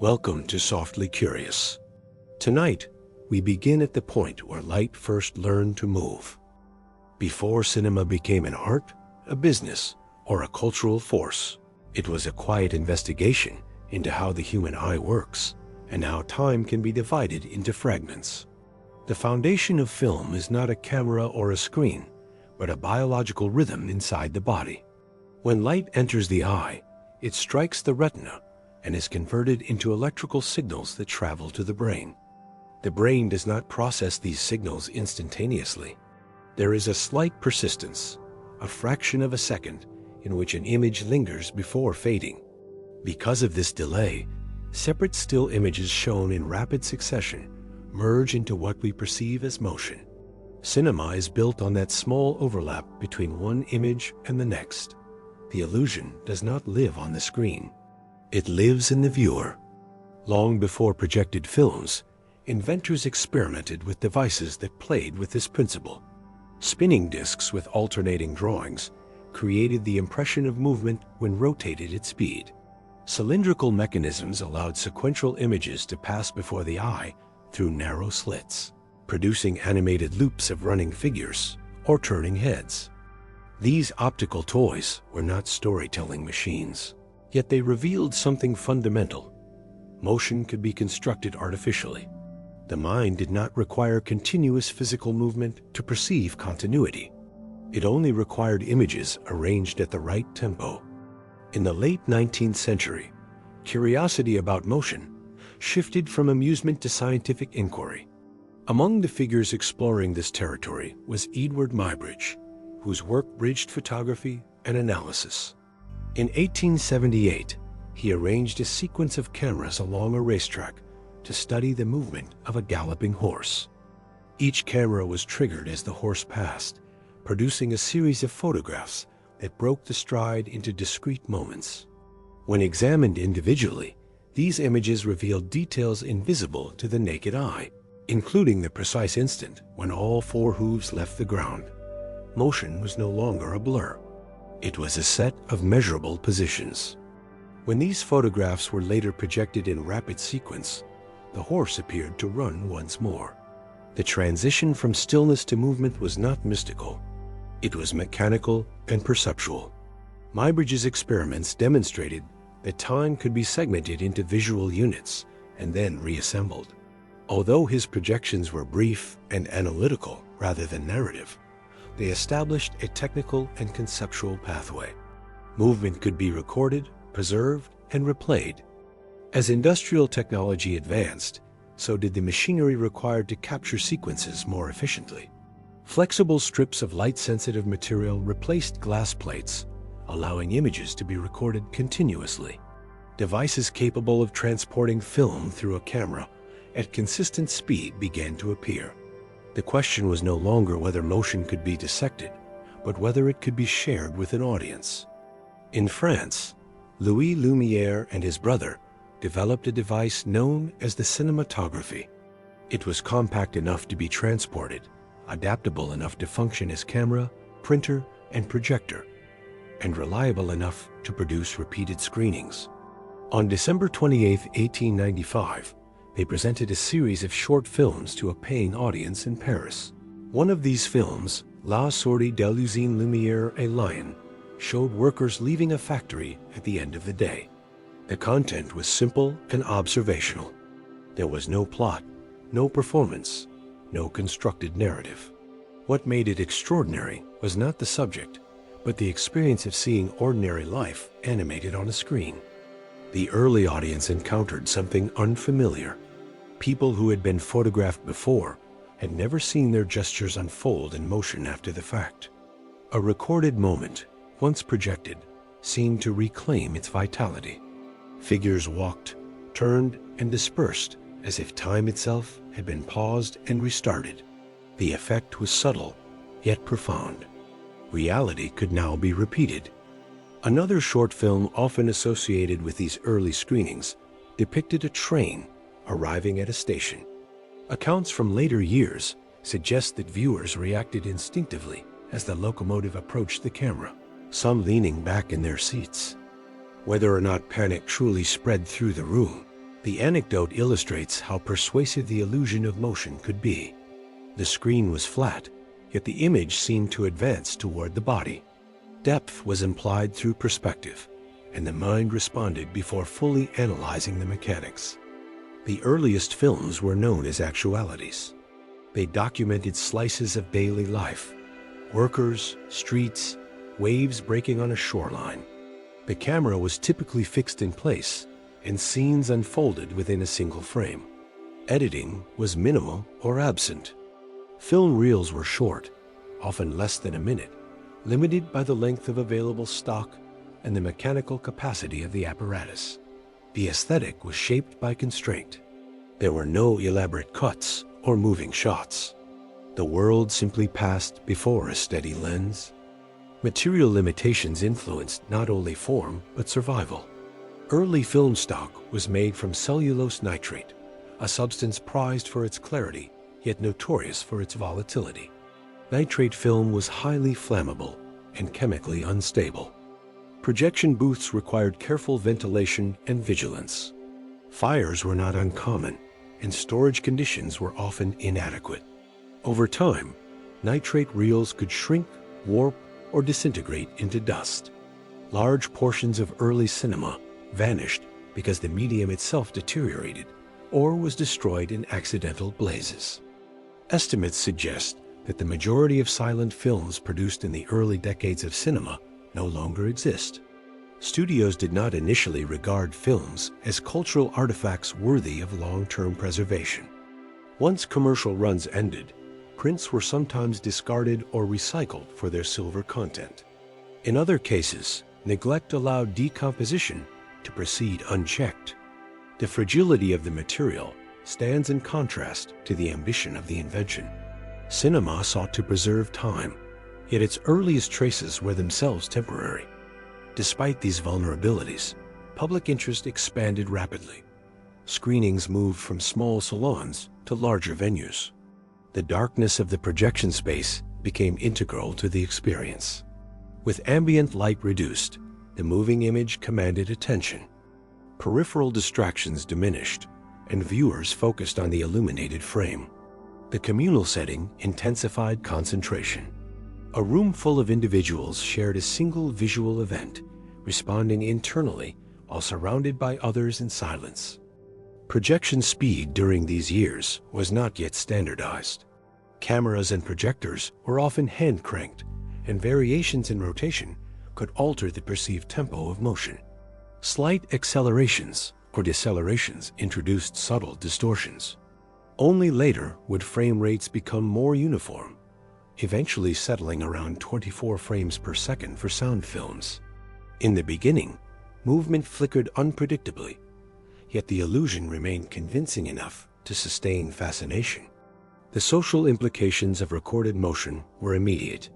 Welcome to Softly Curious. Tonight, we begin at the point where light first learned to move. Before cinema became an art, a business, or a cultural force, it was a quiet investigation into how the human eye works and how time can be divided into fragments. The foundation of film is not a camera or a screen, but a biological rhythm inside the body. When light enters the eye, it strikes the retina and is converted into electrical signals that travel to the brain. The brain does not process these signals instantaneously. There is a slight persistence, a fraction of a second, in which an image lingers before fading. Because of this delay, separate still images shown in rapid succession merge into what we perceive as motion. Cinema is built on that small overlap between one image and the next. The illusion does not live on the screen. It lives in the viewer. Long before projected films, inventors experimented with devices that played with this principle. Spinning discs with alternating drawings created the impression of movement when rotated at speed. Cylindrical mechanisms allowed sequential images to pass before the eye through narrow slits, producing animated loops of running figures or turning heads. These optical toys were not storytelling machines, yet they revealed something fundamental. Motion could be constructed artificially. The mind did not require continuous physical movement to perceive continuity. It only required images arranged at the right tempo. In the late 19th century, curiosity about motion shifted from amusement to scientific inquiry. Among the figures exploring this territory was Edward Muybridge, whose work bridged photography and analysis. In 1878, he arranged a sequence of cameras along a racetrack to study the movement of a galloping horse. Each camera was triggered as the horse passed, producing a series of photographs that broke the stride into discrete moments. When examined individually, these images revealed details invisible to the naked eye, including the precise instant when all four hooves left the ground. Motion was no longer a blur. It was a set of measurable positions. When these photographs were later projected in rapid sequence, the horse appeared to run once more. The transition from stillness to movement was not mystical. It was mechanical and perceptual. Muybridge's experiments demonstrated that time could be segmented into visual units and then reassembled. Although his projections were brief and analytical rather than narrative, they established a technical and conceptual pathway. Movement could be recorded, preserved, and replayed. As industrial technology advanced, so did the machinery required to capture sequences more efficiently. Flexible strips of light-sensitive material replaced glass plates, allowing images to be recorded continuously. Devices capable of transporting film through a camera at consistent speed began to appear. The question was no longer whether motion could be dissected, but whether it could be shared with an audience. In France, Louis Lumière and his brother developed a device known as the cinematography. It was compact enough to be transported, adaptable enough to function as camera, printer, and projector, and reliable enough to produce repeated screenings. On December 28, 1895, they presented a series of short films to a paying audience in Paris. One of these films, La Sortie de l'usine Lumière et Lion, showed workers leaving a factory at the end of the day. The content was simple and observational. There was no plot, no performance, no constructed narrative. What made it extraordinary was not the subject, but the experience of seeing ordinary life animated on a screen. The early audience encountered something unfamiliar. People who had been photographed before had never seen their gestures unfold in motion after the fact. A recorded moment, once projected, seemed to reclaim its vitality. Figures walked, turned, and dispersed as if time itself had been paused and restarted. The effect was subtle, yet profound. Reality could now be repeated. Another short film often associated with these early screenings depicted a train arriving at a station. Accounts from later years suggest that viewers reacted instinctively as the locomotive approached the camera, some leaning back in their seats. Whether or not panic truly spread through the room, The anecdote illustrates how persuasive the illusion of motion could be. The screen was flat, yet the image seemed to advance toward the body. Depth was implied through perspective, and the mind responded before fully analyzing the mechanics. The earliest films were known as actualities. They documented slices of daily life: workers, streets, waves breaking on a shoreline. The camera was typically fixed in place, and scenes unfolded within a single frame. Editing was minimal or absent. Film reels were short, often less than a minute, limited by the length of available stock and the mechanical capacity of the apparatus. The aesthetic was shaped by constraint. There were no elaborate cuts or moving shots. The world simply passed before a steady lens. Material limitations influenced not only form but survival. Early film stock was made from cellulose nitrate, a substance prized for its clarity, yet notorious for its volatility. Nitrate film was highly flammable and chemically unstable. Projection booths required careful ventilation and vigilance. Fires were not uncommon, and storage conditions were often inadequate. Over time, nitrate reels could shrink, warp, or disintegrate into dust. Large portions of early cinema vanished because the medium itself deteriorated or was destroyed in accidental blazes. Estimates suggest that the majority of silent films produced in the early decades of cinema no longer exist. Studios did not initially regard films as cultural artifacts worthy of long-term preservation. Once commercial runs ended, prints were sometimes discarded or recycled for their silver content. In other cases, neglect allowed decomposition to proceed unchecked. The fragility of the material stands in contrast to the ambition of the invention. Cinema sought to preserve time, yet its earliest traces were themselves temporary. Despite these vulnerabilities, public interest expanded rapidly. Screenings moved from small salons to larger venues. The darkness of the projection space became integral to the experience. With ambient light reduced, the moving image commanded attention. Peripheral distractions diminished, and viewers focused on the illuminated frame. The communal setting intensified concentration. A room full of individuals shared a single visual event, responding internally while surrounded by others in silence. Projection speed during these years was not yet standardized. Cameras and projectors were often hand-cranked, and variations in rotation could alter the perceived tempo of motion. Slight accelerations or decelerations introduced subtle distortions. Only later would frame rates become more uniform, eventually settling around 24 frames per second for sound films. In the beginning, movement flickered unpredictably, yet the illusion remained convincing enough to sustain fascination. The social implications of recorded motion were immediate.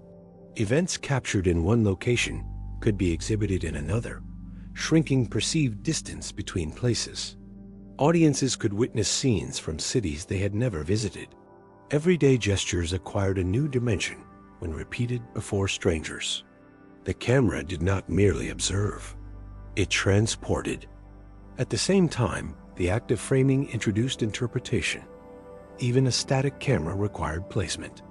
Events captured in one location could be exhibited in another, shrinking perceived distance between places. Audiences could witness scenes from cities they had never visited. Everyday gestures acquired a new dimension when repeated before strangers. The camera did not merely observe, it transported. At the same time, the act of framing introduced interpretation. Even a static camera required placement.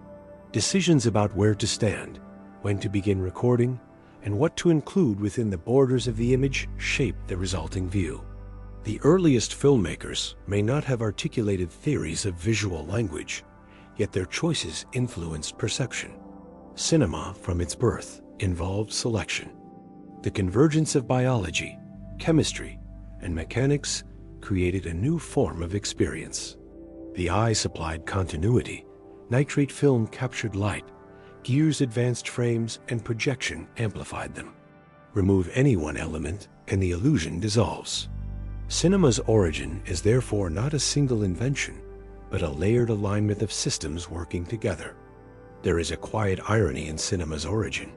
Decisions about where to stand, when to begin recording, and what to include within the borders of the image shaped the resulting view. The earliest filmmakers may not have articulated theories of visual language, yet their choices influenced perception. Cinema, from its birth, involved selection. The convergence of biology, chemistry, and mechanics created a new form of experience. The eye supplied continuity, nitrate film captured light, gears advanced frames, and projection amplified them. Remove any one element, and the illusion dissolves. Cinema's origin is therefore not a single invention, but a layered alignment of systems working together. There is a quiet irony in cinema's origin.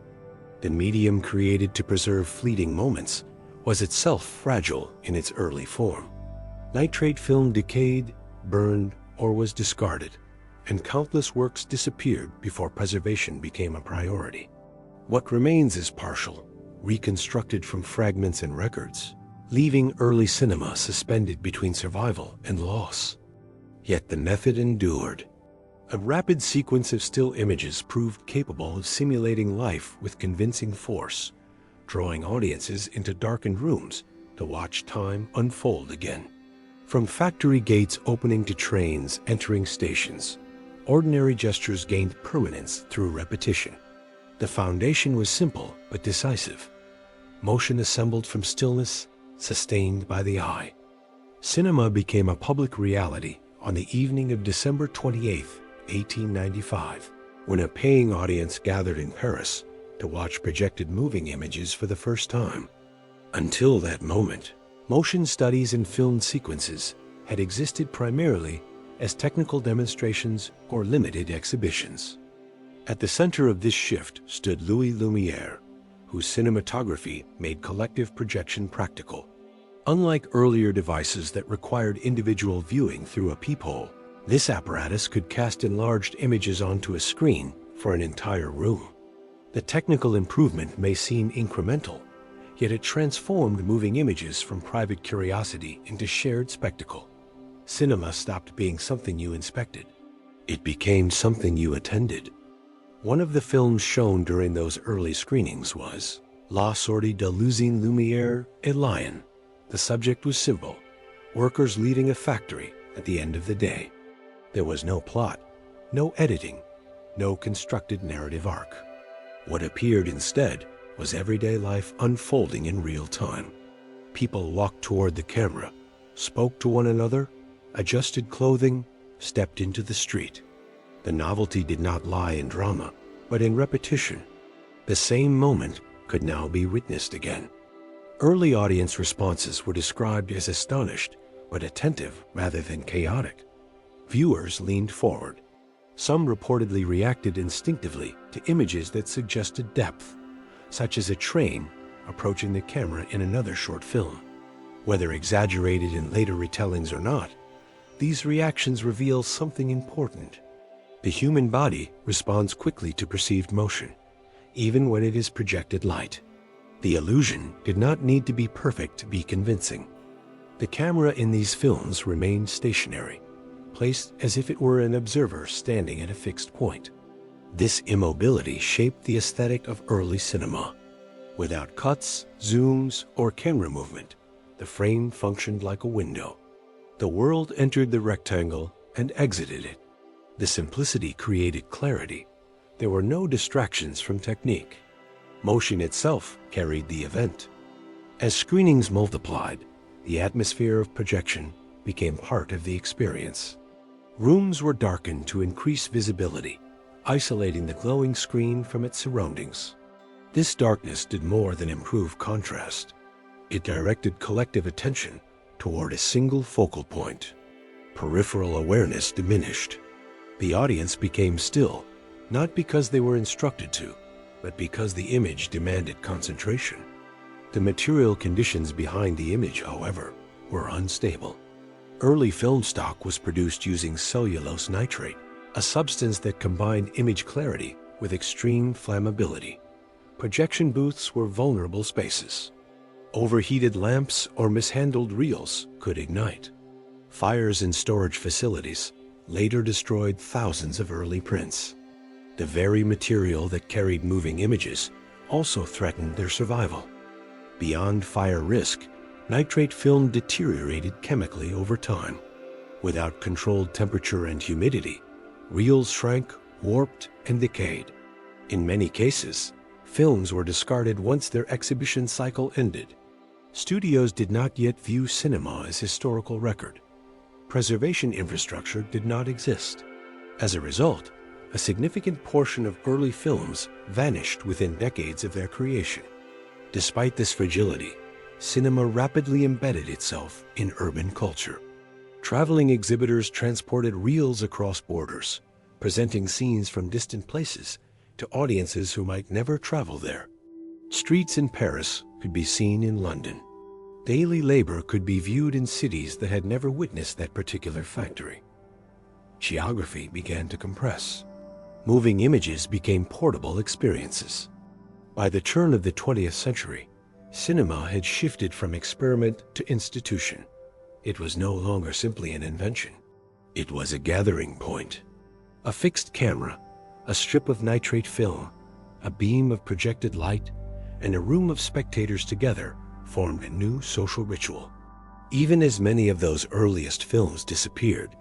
The medium created to preserve fleeting moments was itself fragile in its early form. Nitrate film decayed, burned, or was discarded, and countless works disappeared before preservation became a priority. What remains is partial, reconstructed from fragments and records. leaving early cinema suspended between survival and loss. Yet the method endured. A rapid sequence of still images proved capable of simulating life with convincing force, drawing audiences into darkened rooms to watch time unfold again. From factory gates opening to trains entering stations, ordinary gestures gained permanence through repetition. The foundation was simple but decisive. Motion assembled from stillness, sustained by the eye. Cinema became a public reality on the evening of December 28, 1895, when a paying audience gathered in Paris to watch projected moving images for the first time. Until that moment, motion studies and film sequences had existed primarily as technical demonstrations or limited exhibitions. At the center of this shift stood Louis Lumière, whose cinematography made collective projection practical. Unlike earlier devices that required individual viewing through a peephole, this apparatus could cast enlarged images onto a screen for an entire room. The technical improvement may seem incremental, yet it transformed moving images from private curiosity into shared spectacle. Cinema stopped being something you inspected. It became something you attended. One of the films shown during those early screenings was La Sortie de l'usine Lumière et Lion. The subject was simple: workers leaving a factory at the end of the day. There was no plot, no editing, no constructed narrative arc. What appeared instead was everyday life unfolding in real time. People walked toward the camera, spoke to one another, adjusted clothing, stepped into the street. The novelty did not lie in drama, but in repetition. The same moment could now be witnessed again. Early audience responses were described as astonished, but attentive rather than chaotic. Viewers leaned forward. Some reportedly reacted instinctively to images that suggested depth, such as a train approaching the camera in another short film. Whether exaggerated in later retellings or not, these reactions reveal something important. The human body responds quickly to perceived motion, even when it is projected light. The illusion did not need to be perfect to be convincing. The camera in these films remained stationary, placed as if it were an observer standing at a fixed point. This immobility shaped the aesthetic of early cinema. Without cuts, zooms, or camera movement, the frame functioned like a window. The world entered the rectangle and exited it. The simplicity created clarity. There were no distractions from technique. Motion itself carried the event. As screenings multiplied, the atmosphere of projection became part of the experience. Rooms were darkened to increase visibility, isolating the glowing screen from its surroundings. This darkness did more than improve contrast. It directed collective attention toward a single focal point. Peripheral awareness diminished. The audience became still, not because they were instructed to, but because the image demanded concentration. The material conditions behind the image, however, were unstable. Early film stock was produced using cellulose nitrate, a substance that combined image clarity with extreme flammability. Projection booths were vulnerable spaces. Overheated lamps or mishandled reels could ignite. Fires in storage facilities later destroyed thousands of early prints. The very material that carried moving images also threatened their survival. Beyond fire risk, nitrate film deteriorated chemically over time. Without controlled temperature and humidity, reels shrank, warped, and decayed. In many cases, films were discarded once their exhibition cycle ended. Studios did not yet view cinema as historical record. Preservation infrastructure did not exist. As a result, a significant portion of early films vanished within decades of their creation. Despite this fragility, cinema rapidly embedded itself in urban culture. Traveling exhibitors transported reels across borders, presenting scenes from distant places to audiences who might never travel there. Streets in Paris could be seen in London. Daily labor could be viewed in cities that had never witnessed that particular factory. Geography began to compress. Moving images became portable experiences. By the turn of the 20th century, Cinema had shifted from experiment to institution. It was no longer simply an invention. It was a gathering point. A fixed camera, a strip of nitrate film, a beam of projected light, and a room of spectators together formed a new social ritual. Even as many of those earliest films disappeared,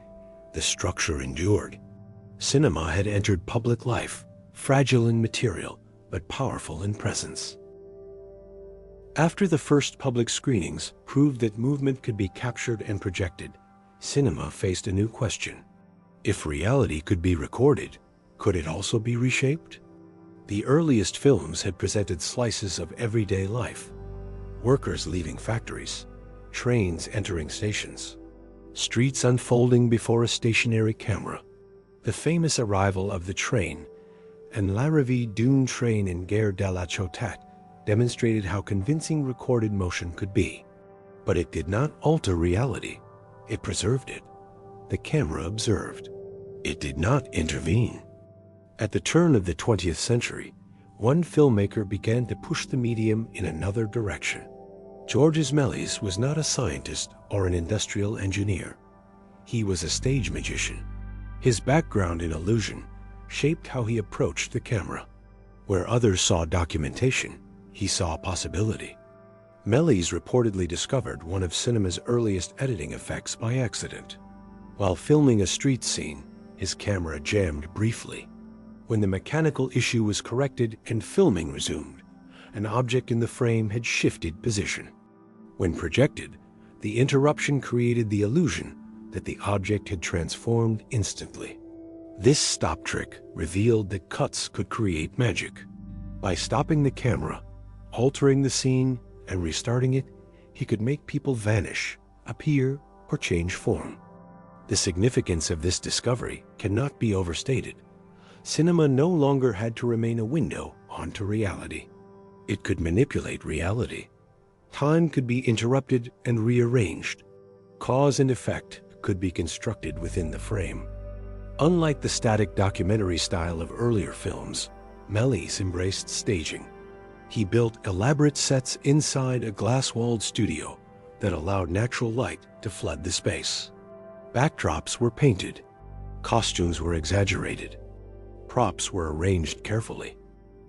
the structure endured. Cinema had entered public life, fragile in material, but powerful in presence. After the first public screenings proved that movement could be captured and projected, cinema faced a new question. If reality could be recorded, could it also be reshaped? The earliest films had presented slices of everyday life. Workers leaving factories, trains entering stations, streets unfolding before a stationary camera. The famous arrival of the train and l'arrivée d'une train in Gare de la Ciotat demonstrated how convincing recorded motion could be. But it did not alter reality. It preserved it. The camera observed. It did not intervene. At the turn of the 20th century, one filmmaker began to push the medium in another direction. Georges Méliès was not a scientist or an industrial engineer. He was a stage magician. His background in illusion shaped how he approached the camera. Where others saw documentation, he saw possibility. Méliès reportedly discovered one of cinema's earliest editing effects by accident. While filming a street scene, his camera jammed briefly. When the mechanical issue was corrected and filming resumed, an object in the frame had shifted position. When projected, the interruption created the illusion that the object had transformed instantly. This stop trick revealed that cuts could create magic. By stopping the camera, altering the scene, and restarting it, he could make people vanish, appear, or change form. The significance of this discovery cannot be overstated. Cinema no longer had to remain a window onto reality. It could manipulate reality. Time could be interrupted and rearranged. Cause and effect could be constructed within the frame. Unlike the static documentary style of earlier films, Méliès embraced staging. He built elaborate sets inside a glass-walled studio that allowed natural light to flood the space. Backdrops were painted. Costumes were exaggerated. Props were arranged carefully.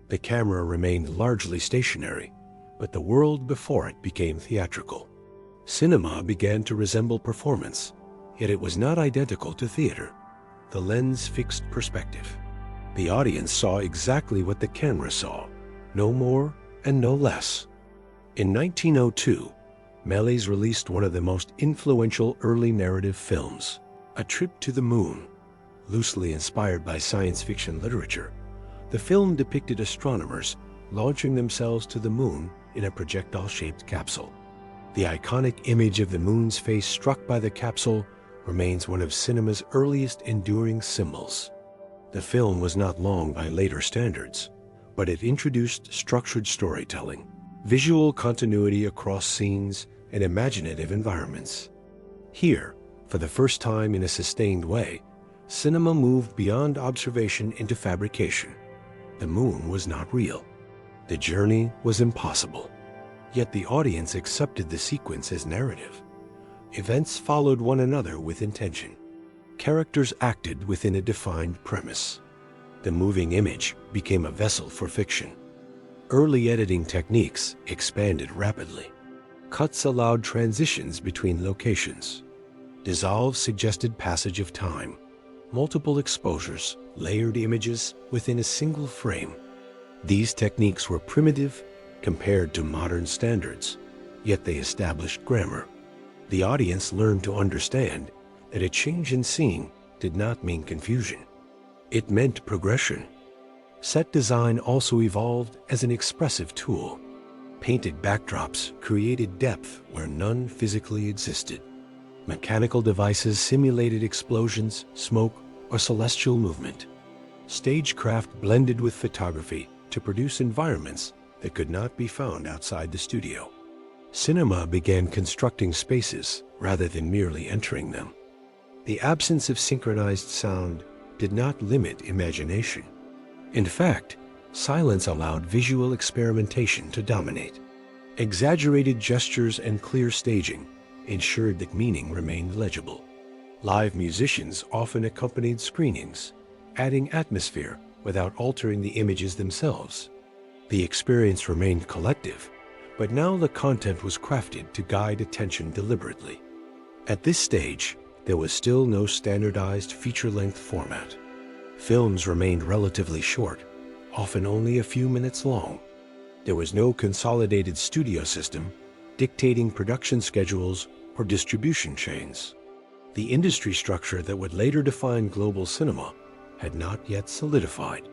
The camera remained largely stationary, but the world before it became theatrical. Cinema began to resemble performance, yet it was not identical to theater. The lens fixed perspective. The audience saw exactly what the camera saw, no more and no less. In 1902, Méliès released one of the most influential early narrative films, A Trip to the Moon. Loosely inspired by science fiction literature, the film depicted astronomers launching themselves to the moon in a projectile-shaped capsule. The iconic image of the moon's face struck by the capsule remains one of cinema's earliest enduring symbols. The film was not long by later standards, but it introduced structured storytelling, visual continuity across scenes, and imaginative environments. Here, for the first time in a sustained way, cinema moved beyond observation into fabrication. The moon was not real. The journey was impossible. Yet the audience accepted the sequence as narrative. Events followed one another with intention. Characters acted within a defined premise. The moving image became a vessel for fiction. Early editing techniques expanded rapidly. Cuts allowed transitions between locations. Dissolves suggested passage of time. Multiple exposures layered images within a single frame. These techniques were primitive compared to modern standards, yet they established grammar. The audience learned to understand that a change in scene did not mean confusion. It meant progression. Set design also evolved as an expressive tool. Painted backdrops created depth where none physically existed. Mechanical devices simulated explosions, smoke, or celestial movement. Stagecraft blended with photography to produce environments that could not be found outside the studio. Cinema began constructing spaces rather than merely entering them. The absence of synchronized sound did not limit imagination. In fact, silence allowed visual experimentation to dominate. Exaggerated gestures and clear staging ensured that meaning remained legible. Live musicians often accompanied screenings, adding atmosphere without altering the images themselves. The experience remained collective, but now the content was crafted to guide attention deliberately. At this stage, there was still no standardized feature-length format. Films remained relatively short, often only a few minutes long. There was no consolidated studio system dictating production schedules or distribution chains. The industry structure that would later define global cinema had not yet solidified.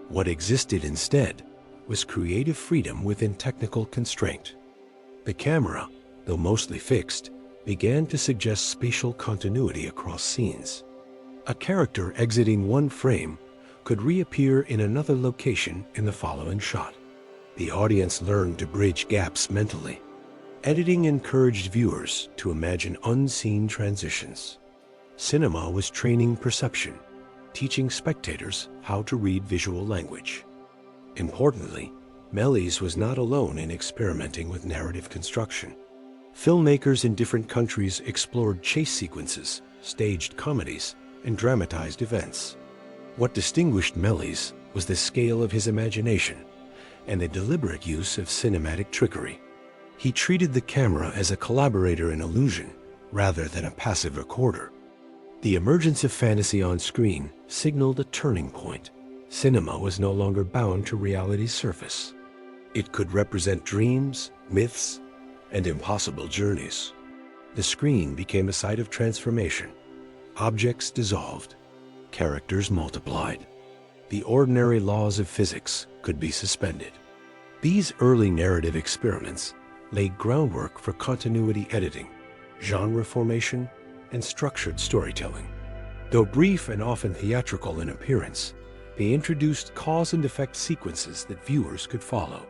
What existed instead was creative freedom within technical constraint. The camera, though mostly fixed, began to suggest spatial continuity across scenes. A character exiting one frame could reappear in another location in the following shot. The audience learned to bridge gaps mentally. Editing encouraged viewers to imagine unseen transitions. Cinema was training perception, teaching spectators how to read visual language. Importantly, Méliès was not alone in experimenting with narrative construction. Filmmakers in different countries explored chase sequences, staged comedies, and dramatized events. What distinguished Méliès was the scale of his imagination and the deliberate use of cinematic trickery. He treated the camera as a collaborator in illusion rather than a passive recorder. The emergence of fantasy on screen signaled a turning point. Cinema was no longer bound to reality's surface. It could represent dreams, myths, and impossible journeys. The screen became a site of transformation. Objects dissolved. Characters multiplied. The ordinary laws of physics could be suspended. These early narrative experiments laid groundwork for continuity editing, genre formation, and structured storytelling. Though brief and often theatrical in appearance, they introduced cause and effect sequences that viewers could follow.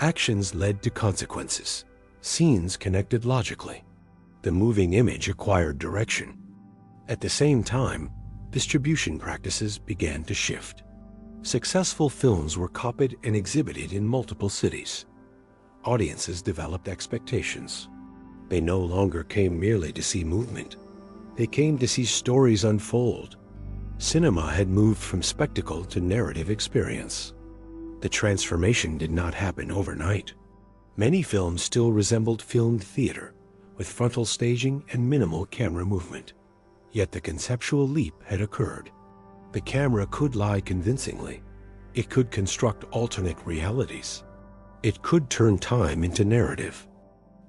Actions led to consequences. Scenes connected logically. The moving image acquired direction. At the same time, distribution practices began to shift. Successful films were copied and exhibited in multiple cities. Audiences developed expectations. They no longer came merely to see movement. They came to see stories unfold. Cinema had moved from spectacle to narrative experience. The transformation did not happen overnight. Many films still resembled filmed theater, with frontal staging and minimal camera movement. Yet the conceptual leap had occurred. The camera could lie convincingly. It could construct alternate realities. It could turn time into narrative.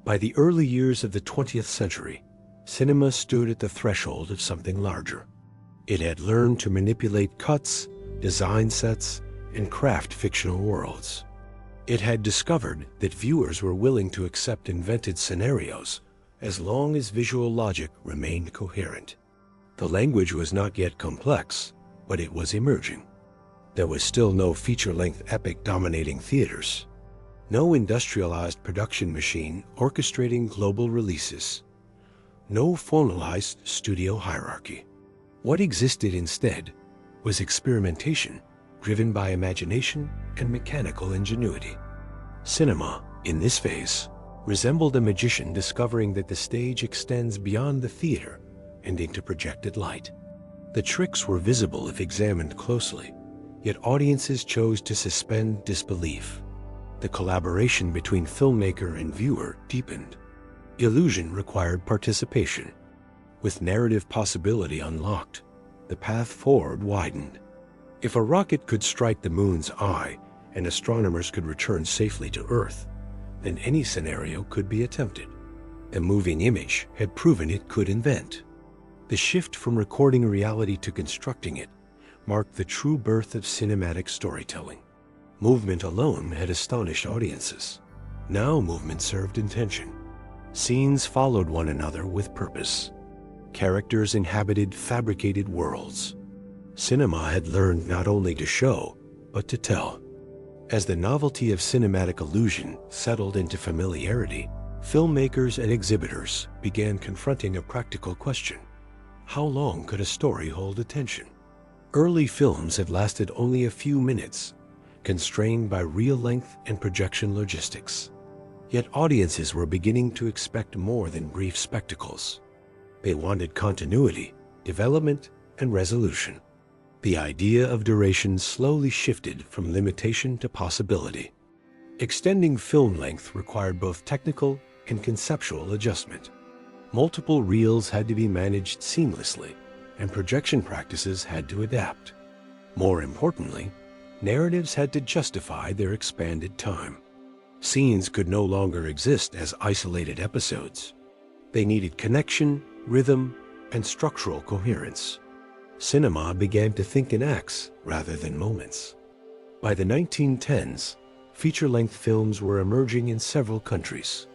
By the early years of the 20th century, cinema stood at the threshold of something larger. It had learned to manipulate cuts, design sets, and craft fictional worlds. It had discovered that viewers were willing to accept invented scenarios as long as visual logic remained coherent. The language was not yet complex, but it was emerging. There was still no feature-length epic dominating theaters. No industrialized production machine orchestrating global releases. No formalized studio hierarchy. What existed instead was experimentation driven by imagination and mechanical ingenuity. Cinema, in this phase, resembled a magician discovering that the stage extends beyond the theater and into projected light. The tricks were visible if examined closely, yet audiences chose to suspend disbelief. The collaboration between filmmaker and viewer deepened. Illusion required participation. With narrative possibility unlocked, the path forward widened. If a rocket could strike the moon's eye and astronomers could return safely to Earth, then any scenario could be attempted. A moving image had proven it could invent. The shift from recording reality to constructing it marked the true birth of cinematic storytelling. Movement alone had astonished audiences. Now movement served intention. Scenes followed one another with purpose. Characters inhabited fabricated worlds. Cinema had learned not only to show, but to tell. As the novelty of cinematic illusion settled into familiarity, filmmakers and exhibitors began confronting a practical question. How long could a story hold attention? Early films had lasted only a few minutes, constrained by reel length and projection logistics. Yet audiences were beginning to expect more than brief spectacles. They wanted continuity, development, and resolution. The idea of duration slowly shifted from limitation to possibility. Extending film length required both technical and conceptual adjustment. Multiple reels had to be managed seamlessly, and projection practices had to adapt. More importantly, narratives had to justify their expanded time. Scenes could no longer exist as isolated episodes. They needed connection, rhythm, and structural coherence. Cinema began to think in acts rather than moments. By the 1910s, feature-length films were emerging in several countries.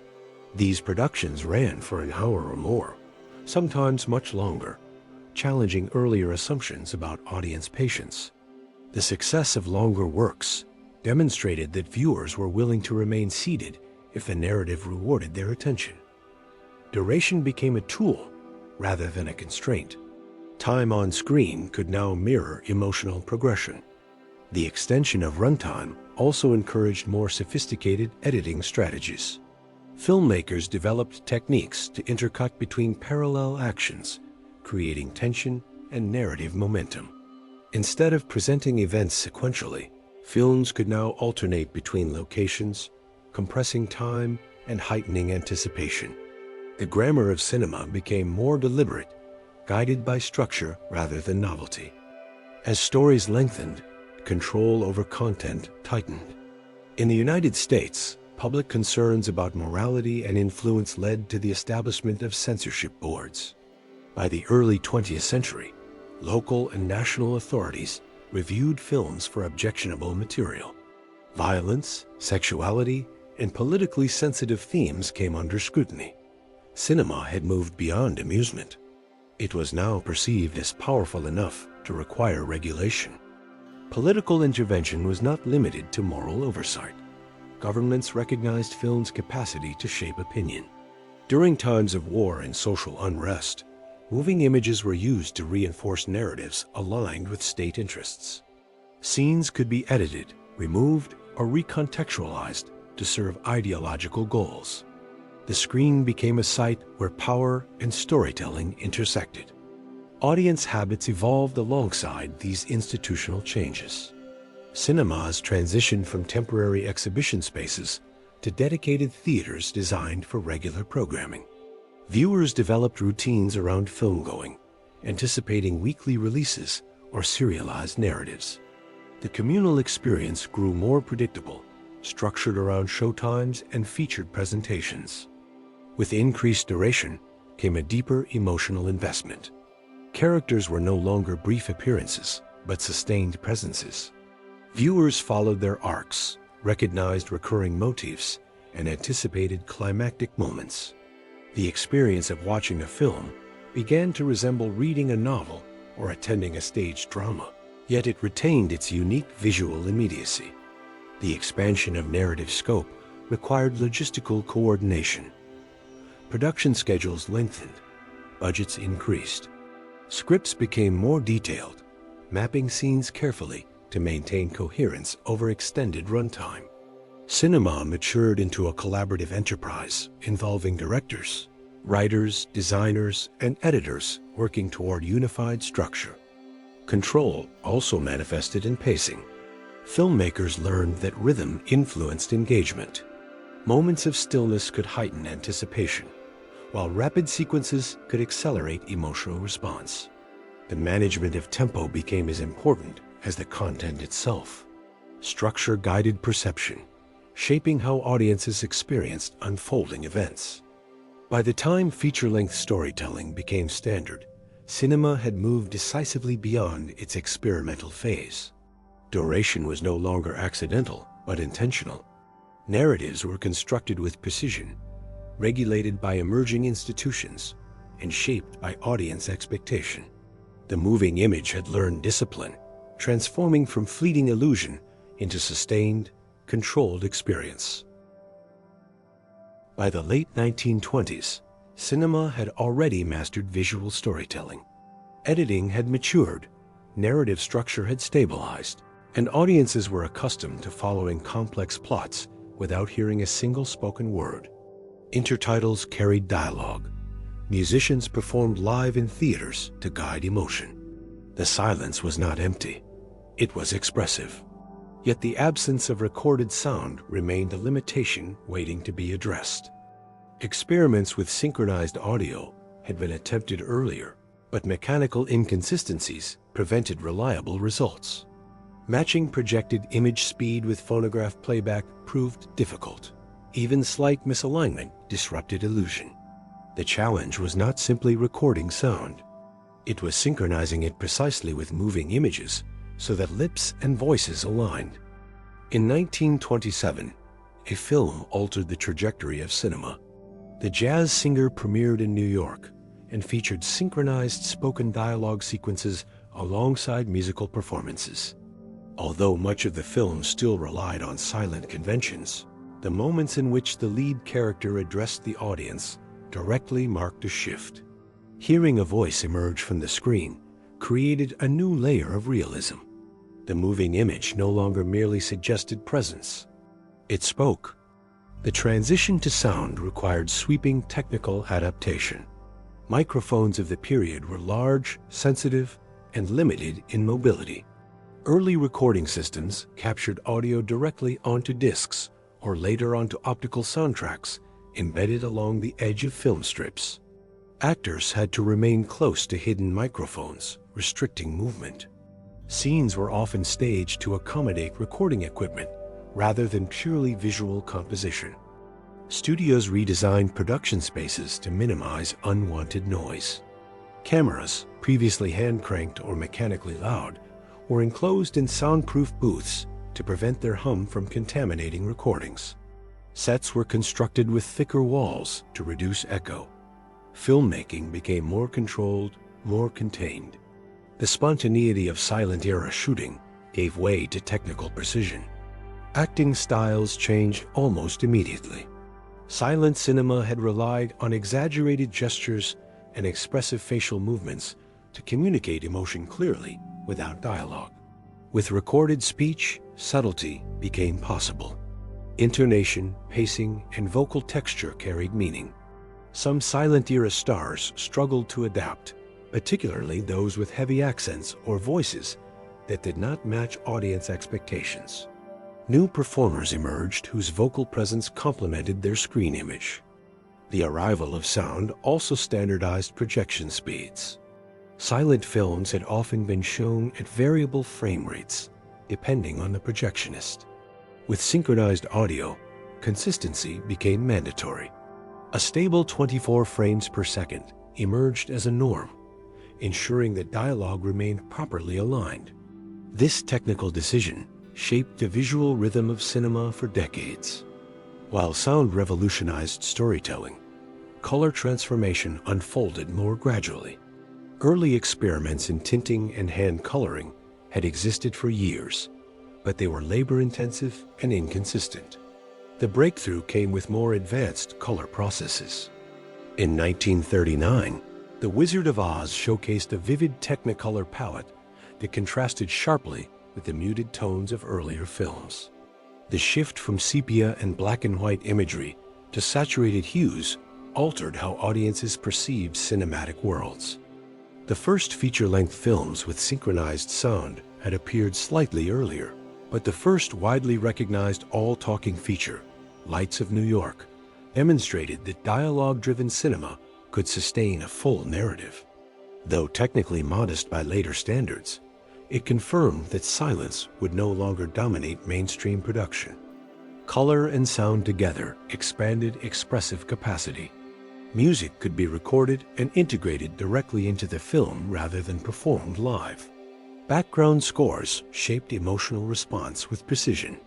These productions ran for an hour or more, sometimes much longer, challenging earlier assumptions about audience patience. The success of longer works demonstrated that viewers were willing to remain seated if the narrative rewarded their attention. Duration became a tool rather than a constraint. Time on screen could now mirror emotional progression. The extension of runtime also encouraged more sophisticated editing strategies. Filmmakers developed techniques to intercut between parallel actions, creating tension and narrative momentum. Instead of presenting events sequentially, films could now alternate between locations, compressing time and heightening anticipation. The grammar of cinema became more deliberate, guided by structure rather than novelty. As stories lengthened, control over content tightened. In the United States, public concerns about morality and influence led to the establishment of censorship boards. By the early 20th century, local and national authorities reviewed films for objectionable material. Violence, sexuality, and politically sensitive themes came under scrutiny. Cinema had moved beyond amusement. It was now perceived as powerful enough to require regulation. Political intervention was not limited to moral oversight. Governments recognized film's capacity to shape opinion. During times of war and social unrest, moving images were used to reinforce narratives aligned with state interests. Scenes could be edited, removed, or recontextualized to serve ideological goals. The screen became a site where power and storytelling intersected. Audience habits evolved alongside these institutional changes. Cinemas transitioned from temporary exhibition spaces to dedicated theaters designed for regular programming. Viewers developed routines around film-going, anticipating weekly releases or serialized narratives. The communal experience grew more predictable, structured around showtimes and featured presentations. With increased duration came a deeper emotional investment. Characters were no longer brief appearances, but sustained presences. Viewers followed their arcs, recognized recurring motifs, and anticipated climactic moments. The experience of watching a film began to resemble reading a novel or attending a staged drama, yet it retained its unique visual immediacy. The expansion of narrative scope required logistical coordination. Production schedules lengthened, budgets increased. Scripts became more detailed, mapping scenes carefully to maintain coherence over extended runtime. Cinema matured into a collaborative enterprise involving directors, writers, designers, and editors working toward unified structure. Control also manifested in pacing. Filmmakers learned that rhythm influenced engagement. Moments of stillness could heighten anticipation, while rapid sequences could accelerate emotional response. The management of tempo became as important as the content itself. Structure guided perception, shaping how audiences experienced unfolding events. By the time feature-length storytelling became standard, cinema had moved decisively beyond its experimental phase. Duration was no longer accidental, but intentional. Narratives were constructed with precision, regulated by emerging institutions, and shaped by audience expectation. The moving image had learned discipline, transforming from fleeting illusion into sustained, controlled experience. By the late 1920s, cinema had already mastered visual storytelling. Editing had matured, narrative structure had stabilized, and audiences were accustomed to following complex plots without hearing a single spoken word. Intertitles carried dialogue. Musicians performed live in theaters to guide emotion. The silence was not empty. It was expressive. Yet the absence of recorded sound remained a limitation waiting to be addressed. Experiments with synchronized audio had been attempted earlier, but mechanical inconsistencies prevented reliable results. Matching projected image speed with phonograph playback proved difficult. Even slight misalignment disrupted illusion. The challenge was not simply recording sound. It was synchronizing it precisely with moving images so that lips and voices aligned. In 1927, a film altered the trajectory of cinema. The Jazz Singer premiered in New York and featured synchronized spoken dialogue sequences alongside musical performances. Although much of the film still relied on silent conventions, the moments in which the lead character addressed the audience directly marked a shift. Hearing a voice emerge from the screen created a new layer of realism. The moving image no longer merely suggested presence. It spoke. The transition to sound required sweeping technical adaptation. Microphones of the period were large, sensitive, and limited in mobility. Early recording systems captured audio directly onto discs or later onto optical soundtracks embedded along the edge of film strips. Actors had to remain close to hidden microphones, restricting movement. Scenes were often staged to accommodate recording equipment rather than purely visual composition. Studios redesigned production spaces to minimize unwanted noise. Cameras, previously hand-cranked or mechanically loud, were enclosed in soundproof booths to prevent their hum from contaminating recordings. Sets were constructed with thicker walls to reduce echo. Filmmaking became more controlled, more contained. The spontaneity of silent-era shooting gave way to technical precision. Acting styles changed almost immediately. Silent cinema had relied on exaggerated gestures and expressive facial movements to communicate emotion clearly without dialogue. With recorded speech, subtlety became possible. Intonation, pacing, and vocal texture carried meaning. Some silent-era stars struggled to adapt, particularly those with heavy accents or voices that did not match audience expectations. New performers emerged whose vocal presence complemented their screen image. The arrival of sound also standardized projection speeds. Silent films had often been shown at variable frame rates, depending on the projectionist. With synchronized audio, consistency became mandatory. A stable 24 frames per second emerged as a norm, ensuring that dialogue remained properly aligned. This technical decision shaped the visual rhythm of cinema for decades. While sound revolutionized storytelling, color transformation unfolded more gradually. Early experiments in tinting and hand coloring had existed for years, but they were labor-intensive and inconsistent. The breakthrough came with more advanced color processes. In 1939, The Wizard of Oz showcased a vivid Technicolor palette that contrasted sharply with the muted tones of earlier films. The shift from sepia and black and white imagery to saturated hues altered how audiences perceived cinematic worlds. The first feature-length films with synchronized sound had appeared slightly earlier, but the first widely recognized all-talking feature, Lights of New York, demonstrated that dialogue-driven cinema could sustain a full narrative. Though technically modest by later standards, it confirmed that silence would no longer dominate mainstream production. Color and sound together expanded expressive capacity. Music could be recorded and integrated directly into the film rather than performed live. Background scores shaped emotional response with precision.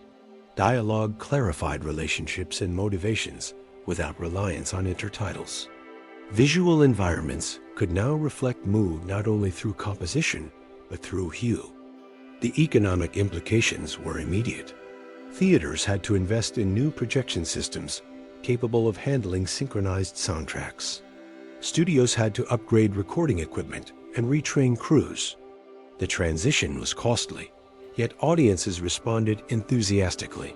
Dialogue clarified relationships and motivations without reliance on intertitles. Visual environments could now reflect mood not only through composition, but through hue. The economic implications were immediate. Theaters had to invest in new projection systems capable of handling synchronized soundtracks. Studios had to upgrade recording equipment and retrain crews. The transition was costly, yet audiences responded enthusiastically.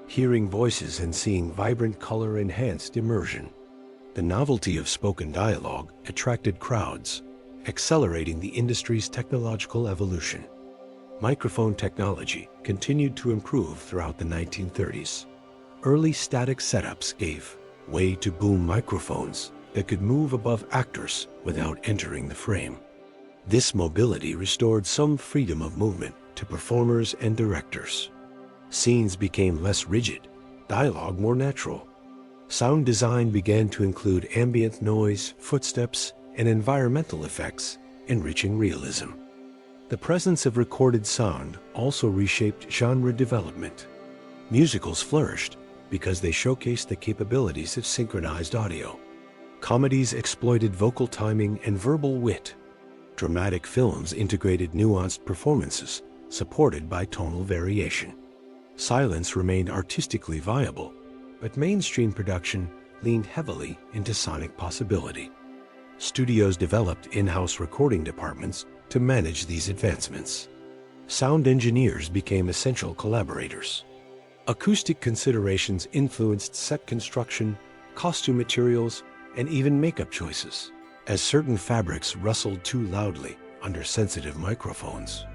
Hearing voices and seeing vibrant color enhanced immersion. The novelty of spoken dialogue attracted crowds, accelerating the industry's technological evolution. Microphone technology continued to improve throughout the 1930s. Early static setups gave way to boom microphones that could move above actors without entering the frame. This mobility restored some freedom of movement to performers and directors. Scenes became less rigid, dialogue more natural. Sound design began to include ambient noise, footsteps, and environmental effects, enriching realism. The presence of recorded sound also reshaped genre development. Musicals flourished because they showcased the capabilities of synchronized audio. Comedies exploited vocal timing and verbal wit. Dramatic films integrated nuanced performances, supported by tonal variation. Silence remained artistically viable, but mainstream production leaned heavily into sonic possibility. Studios developed in-house recording departments to manage these advancements. Sound engineers became essential collaborators. Acoustic considerations influenced set construction, costume materials, and even makeup choices, as certain fabrics rustled too loudly under sensitive microphones.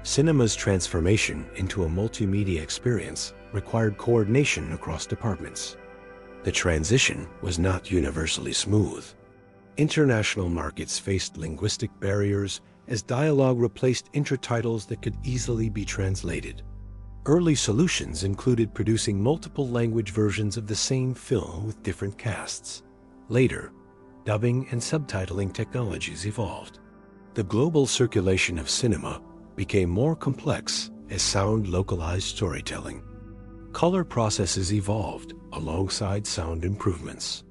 Cinema's transformation into a multimedia experience required coordination across departments. The transition was not universally smooth. International markets faced linguistic barriers as dialogue replaced intertitles that could easily be translated. Early solutions included producing multiple language versions of the same film with different casts. Later, dubbing and subtitling technologies evolved. The global circulation of cinema became more complex as sound localized storytelling. Color processes evolved alongside sound improvements.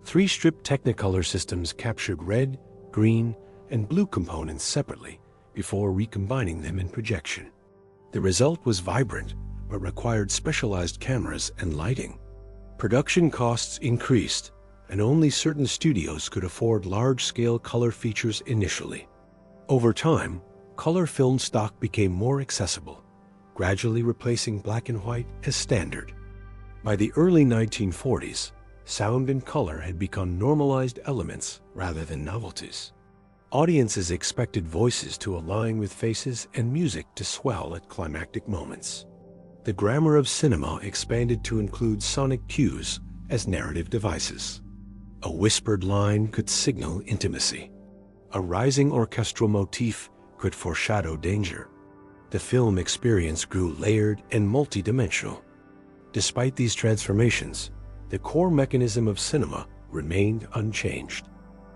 Three-strip Technicolor systems captured red, green, and blue components separately before recombining them in projection. The result was vibrant, but required specialized cameras and lighting. Production costs increased, and only certain studios could afford large-scale color features initially. Over time, color film stock became more accessible, gradually replacing black and white as standard. By the early 1940s, sound and color had become normalized elements rather than novelties. Audiences expected voices to align with faces and music to swell at climactic moments. The grammar of cinema expanded to include sonic cues as narrative devices. A whispered line could signal intimacy. A rising orchestral motif could foreshadow danger. The film experience grew layered and multidimensional. Despite these transformations, the core mechanism of cinema remained unchanged.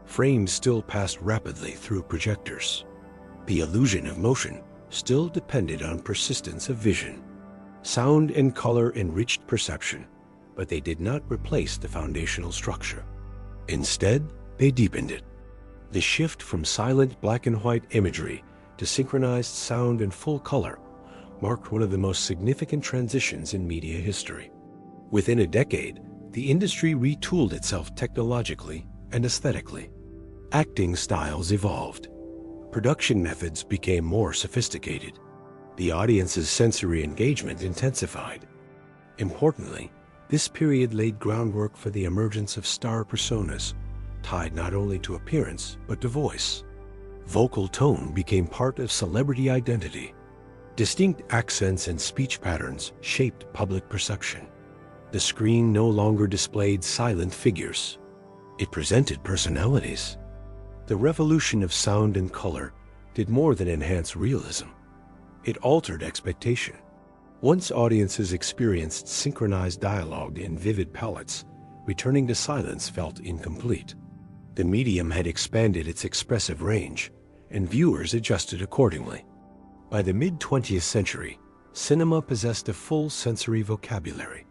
Frames still passed rapidly through projectors. The illusion of motion still depended on persistence of vision. Sound and color enriched perception, but they did not replace the foundational structure. Instead, they deepened it. The shift from silent black and white imagery to synchronized sound and full color marked one of the most significant transitions in media history. Within a decade, the industry retooled itself technologically and aesthetically. Acting styles evolved. Production methods became more sophisticated. The audience's sensory engagement intensified. Importantly, this period laid groundwork for the emergence of star personas, tied not only to appearance but to voice. Vocal tone became part of celebrity identity. Distinct accents and speech patterns shaped public perception. The screen no longer displayed silent figures. It presented personalities. The revolution of sound and color did more than enhance realism. It altered expectation. Once audiences experienced synchronized dialogue in vivid palettes, returning to silence felt incomplete. The medium had expanded its expressive range, and viewers adjusted accordingly. By the mid-20th century, cinema possessed a full sensory vocabulary.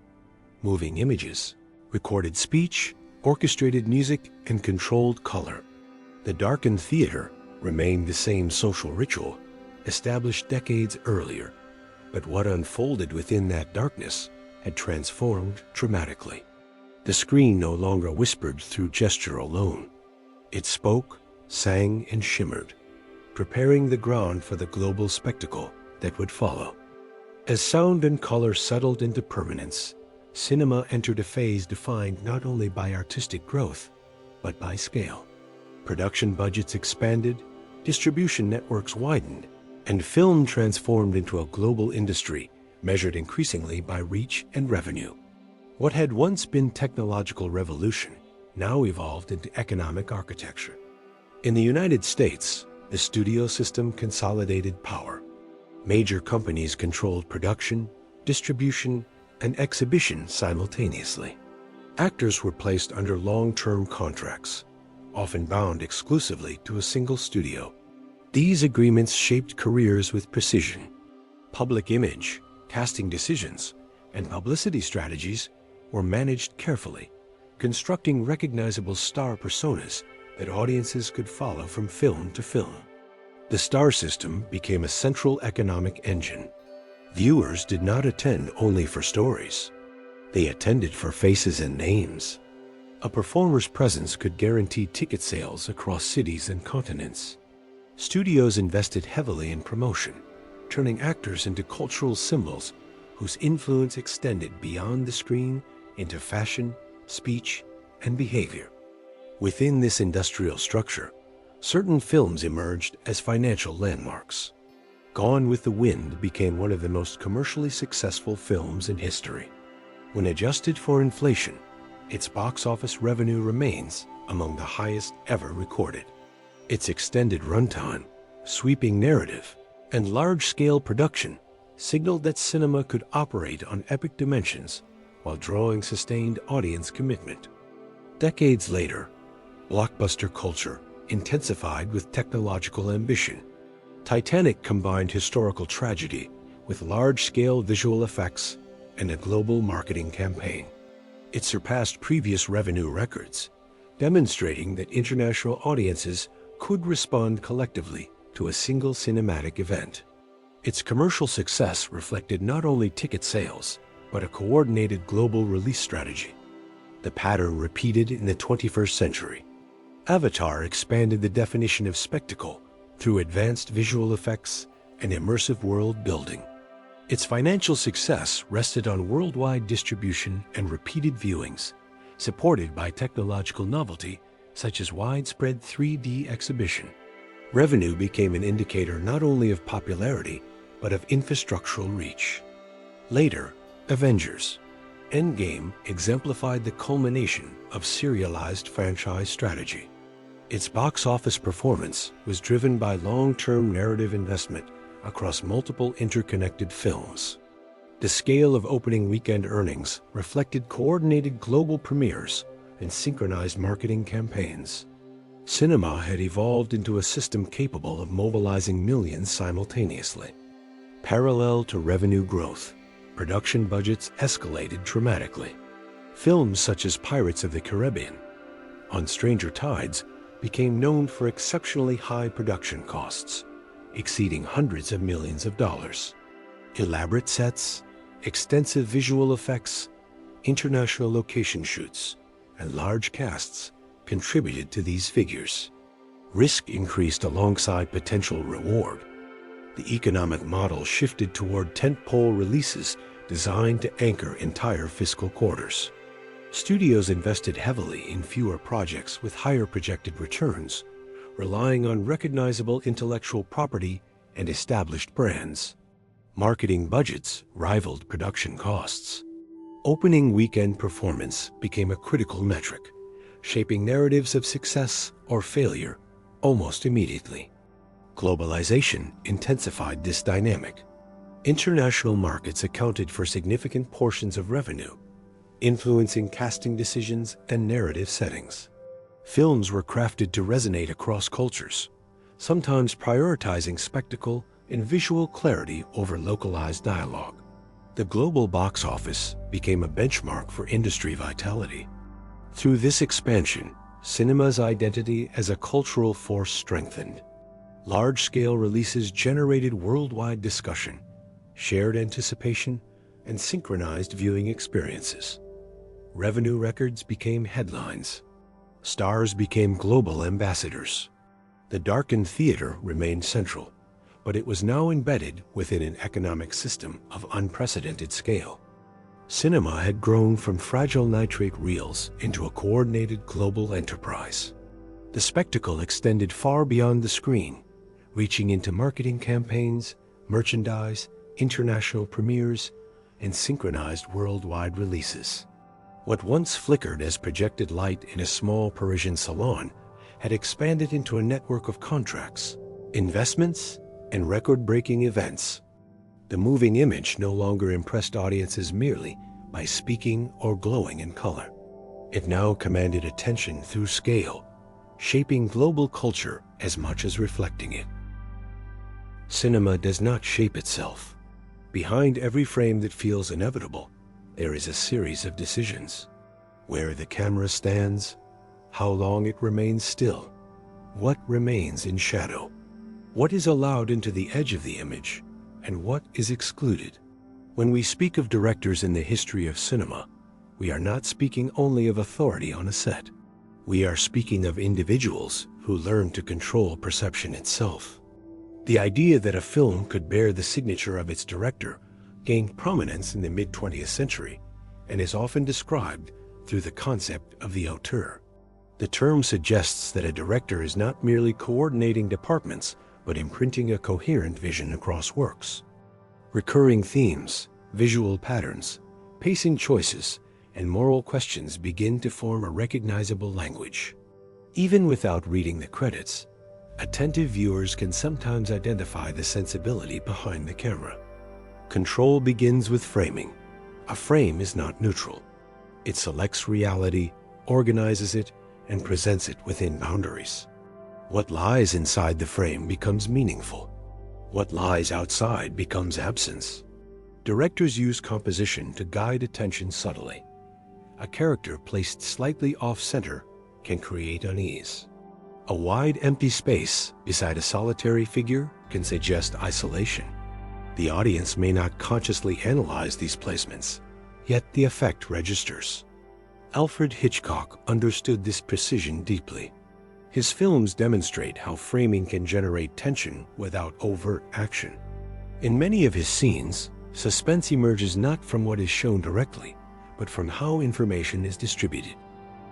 Moving images, recorded speech, orchestrated music, and controlled color. The darkened theater remained the same social ritual, established decades earlier, but what unfolded within that darkness had transformed dramatically. The screen no longer whispered through gesture alone. It spoke, sang, and shimmered, preparing the ground for the global spectacle that would follow. As sound and color settled into permanence, cinema entered a phase defined not only by artistic growth, but by scale. Production budgets expanded, distribution networks widened, and film transformed into a global industry measured increasingly by reach and revenue. What had once been technological revolution now evolved into economic architecture. In the United States, the studio system consolidated power. Major companies controlled production, distribution, and exhibition simultaneously. Actors were placed under long-term contracts, often bound exclusively to a single studio. These agreements shaped careers with precision. Public image, casting decisions, and publicity strategies were managed carefully, constructing recognizable star personas that audiences could follow from film to film. The star system became a central economic engine. Viewers did not attend only for stories. They attended for faces and names. A performer's presence could guarantee ticket sales across cities and continents. Studios invested heavily in promotion, turning actors into cultural symbols whose influence extended beyond the screen into fashion, speech, and behavior. Within this industrial structure, certain films emerged as financial landmarks. Gone with the Wind became one of the most commercially successful films in history. When adjusted for inflation, its box office revenue remains among the highest ever recorded. Its extended runtime, sweeping narrative, and large-scale production signaled that cinema could operate on epic dimensions while drawing sustained audience commitment. Decades later, blockbuster culture intensified with technological ambition. Titanic combined historical tragedy with large-scale visual effects and a global marketing campaign. It surpassed previous revenue records, demonstrating that international audiences could respond collectively to a single cinematic event. Its commercial success reflected not only ticket sales, but a coordinated global release strategy. The pattern repeated in the 21st century. Avatar expanded the definition of spectacle through advanced visual effects and immersive world building. Its financial success rested on worldwide distribution and repeated viewings, supported by technological novelty such as widespread 3D exhibition. Revenue became an indicator not only of popularity, but of infrastructural reach. Later, Avengers: Endgame exemplified the culmination of serialized franchise strategy. Its box office performance was driven by long-term narrative investment across multiple interconnected films. The scale of opening weekend earnings reflected coordinated global premieres and synchronized marketing campaigns. Cinema had evolved into a system capable of mobilizing millions simultaneously. Parallel to revenue growth, production budgets escalated dramatically. Films such as Pirates of the Caribbean, On Stranger Tides, became known for exceptionally high production costs, exceeding hundreds of millions of dollars. Elaborate sets, extensive visual effects, international location shoots, and large casts contributed to these figures. Risk increased alongside potential reward. The economic model shifted toward tentpole releases designed to anchor entire fiscal quarters. Studios invested heavily in fewer projects with higher projected returns, relying on recognizable intellectual property and established brands. Marketing budgets rivaled production costs. Opening weekend performance became a critical metric, shaping narratives of success or failure almost immediately. Globalization intensified this dynamic. International markets accounted for significant portions of revenue, influencing casting decisions and narrative settings. Films were crafted to resonate across cultures, sometimes prioritizing spectacle and visual clarity over localized dialogue. The global box office became a benchmark for industry vitality. Through this expansion, cinema's identity as a cultural force strengthened. Large-scale releases generated worldwide discussion, shared anticipation, and synchronized viewing experiences. Revenue records became headlines. Stars became global ambassadors. The darkened theater remained central, but it was now embedded within an economic system of unprecedented scale. Cinema had grown from fragile nitrate reels into a coordinated global enterprise. The spectacle extended far beyond the screen, reaching into marketing campaigns, merchandise, international premieres, and synchronized worldwide releases. What once flickered as projected light in a small Parisian salon had expanded into a network of contracts, investments, and record-breaking events. The moving image no longer impressed audiences merely by speaking or glowing in color. It now commanded attention through scale, shaping global culture as much as reflecting it. Cinema does not shape itself. Behind every frame that feels inevitable, there is a series of decisions. Where the camera stands, how long it remains still, what remains in shadow, what is allowed into the edge of the image, and what is excluded. When we speak of directors in the history of cinema, we are not speaking only of authority on a set. We are speaking of individuals who learned to control perception itself. The idea that a film could bear the signature of its director gained prominence in the mid-20th century and is often described through the concept of the auteur. The term suggests that a director is not merely coordinating departments, but imprinting a coherent vision across works. Recurring themes, visual patterns, pacing choices, and moral questions begin to form a recognizable language. Even without reading the credits, attentive viewers can sometimes identify the sensibility behind the camera. Control begins with framing. A frame is not neutral. It selects reality, organizes it, and presents it within boundaries. What lies inside the frame becomes meaningful. What lies outside becomes absence. Directors use composition to guide attention subtly. A character placed slightly off-center can create unease. A wide empty space beside a solitary figure can suggest isolation. The audience may not consciously analyze these placements, yet the effect registers. Alfred Hitchcock understood this precision deeply. His films demonstrate how framing can generate tension without overt action. In many of his scenes, suspense emerges not from what is shown directly, but from how information is distributed.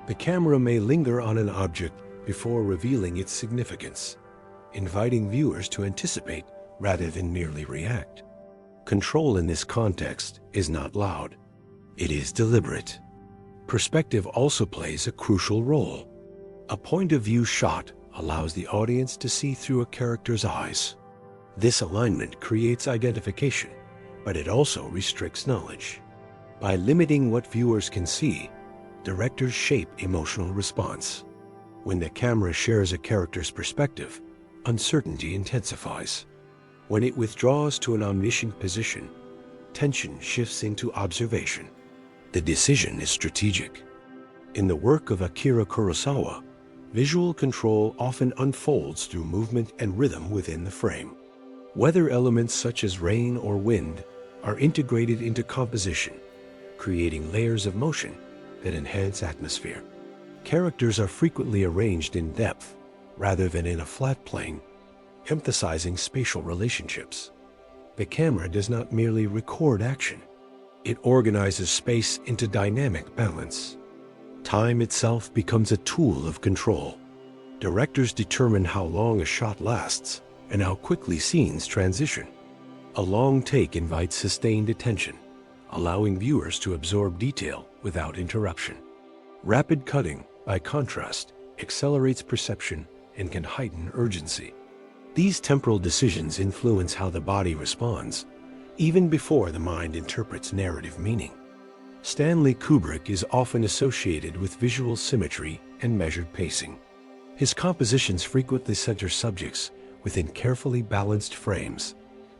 The camera may linger on an object before revealing its significance, inviting viewers to anticipate rather than merely react. Control in this context is not loud. It is deliberate. Perspective also plays a crucial role. A point-of-view shot allows the audience to see through a character's eyes. This alignment creates identification, but it also restricts knowledge. By limiting what viewers can see, directors shape emotional response. When the camera shares a character's perspective, uncertainty intensifies. When it withdraws to an omniscient position, tension shifts into observation. The decision is strategic. In the work of Akira Kurosawa, visual control often unfolds through movement and rhythm within the frame. Weather elements such as rain or wind are integrated into composition, creating layers of motion that enhance atmosphere. Characters are frequently arranged in depth rather than in a flat plane, emphasizing spatial relationships. The camera does not merely record action. It organizes space into dynamic balance. Time itself becomes a tool of control. Directors determine how long a shot lasts and how quickly scenes transition. A long take invites sustained attention, allowing viewers to absorb detail without interruption. Rapid cutting, by contrast, accelerates perception and can heighten urgency. These temporal decisions influence how the body responds, even before the mind interprets narrative meaning. Stanley Kubrick is often associated with visual symmetry and measured pacing. His compositions frequently center subjects within carefully balanced frames,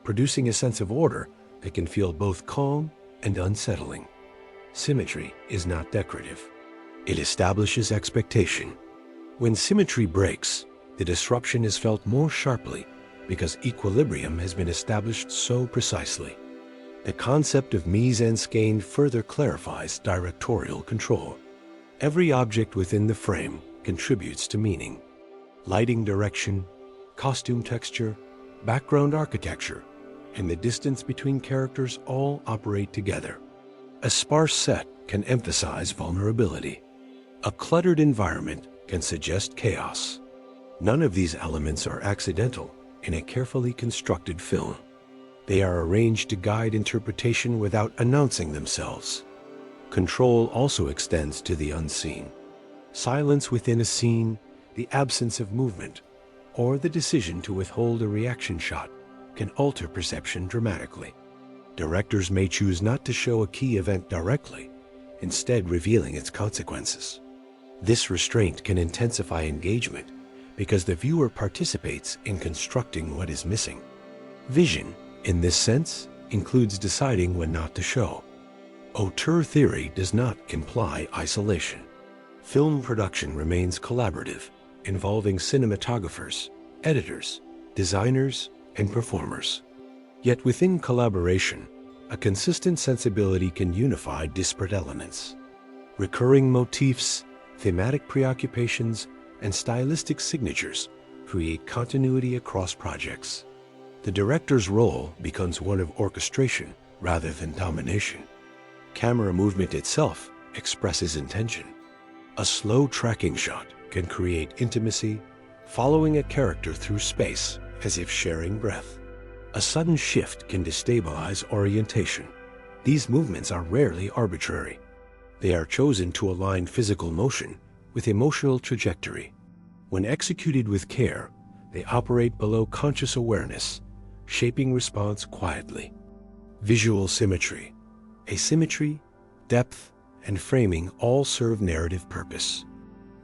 producing a sense of order that can feel both calm and unsettling. Symmetry is not decorative. It establishes expectation. When symmetry breaks, the disruption is felt more sharply because equilibrium has been established so precisely. The concept of mise-en-scène further clarifies directorial control. Every object within the frame contributes to meaning. Lighting direction, costume texture, background architecture, and the distance between characters all operate together. A sparse set can emphasize vulnerability. A cluttered environment can suggest chaos. None of these elements are accidental in a carefully constructed film. They are arranged to guide interpretation without announcing themselves. Control also extends to the unseen. Silence within a scene, the absence of movement, or the decision to withhold a reaction shot can alter perception dramatically. Directors may choose not to show a key event directly, instead revealing its consequences. This restraint can intensify engagement because the viewer participates in constructing what is missing. Vision, in this sense, includes deciding when not to show. Auteur theory does not imply isolation. Film production remains collaborative, involving cinematographers, editors, designers, and performers. Yet within collaboration, a consistent sensibility can unify disparate elements. Recurring motifs, thematic preoccupations, and stylistic signatures create continuity across projects. The director's role becomes one of orchestration rather than domination. Camera movement itself expresses intention. A slow tracking shot can create intimacy, following a character through space as if sharing breath. A sudden shift can destabilize orientation. These movements are rarely arbitrary. They are chosen to align physical motion with emotional trajectory. When executed with care, they operate below conscious awareness, shaping response quietly. Visual symmetry, asymmetry, depth, and framing all serve narrative purpose.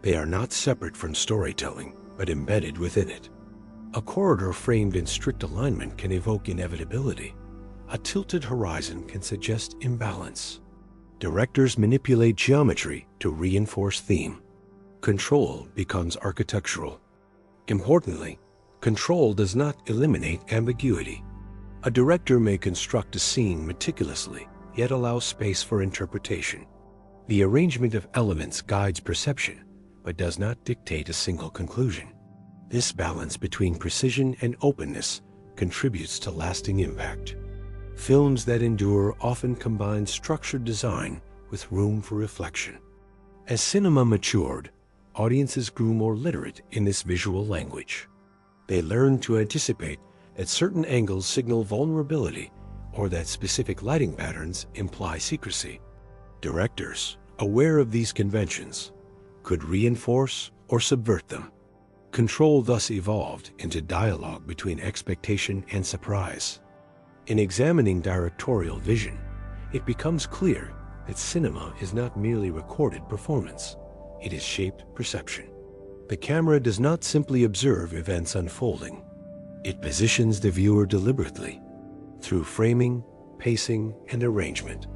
They are not separate from storytelling, but embedded within it. A corridor framed in strict alignment can evoke inevitability. A tilted horizon can suggest imbalance. Directors manipulate geometry to reinforce theme. Control becomes architectural. Importantly, control does not eliminate ambiguity. A director may construct a scene meticulously, yet allow space for interpretation. The arrangement of elements guides perception, but does not dictate a single conclusion. This balance between precision and openness contributes to lasting impact. Films that endure often combine structured design with room for reflection. As cinema matured, audiences grew more literate in this visual language. They learned to anticipate that certain angles signal vulnerability or that specific lighting patterns imply secrecy. Directors, aware of these conventions, could reinforce or subvert them. Control thus evolved into dialogue between expectation and surprise. In examining directorial vision, it becomes clear that cinema is not merely recorded performance, it is shaped perception. The camera does not simply observe events unfolding. It positions the viewer deliberately. Through framing, pacing, and arrangement,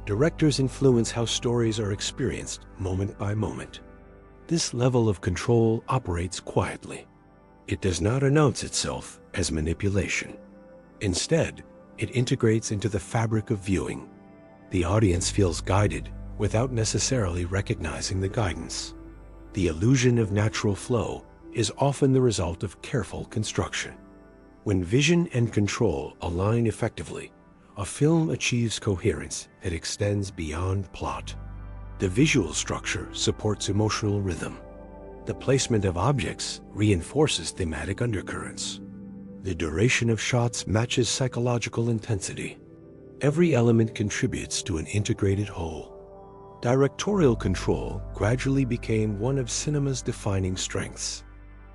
directors influence how stories are experienced moment by moment. This level of control operates quietly. It does not announce itself as manipulation. Instead, it integrates into the fabric of viewing. The audience feels guided without necessarily recognizing the guidance. The illusion of natural flow is often the result of careful construction. When vision and control align effectively, a film achieves coherence that extends beyond plot. The visual structure supports emotional rhythm. The placement of objects reinforces thematic undercurrents. The duration of shots matches psychological intensity. Every element contributes to an integrated whole. Directorial control gradually became one of cinema's defining strengths.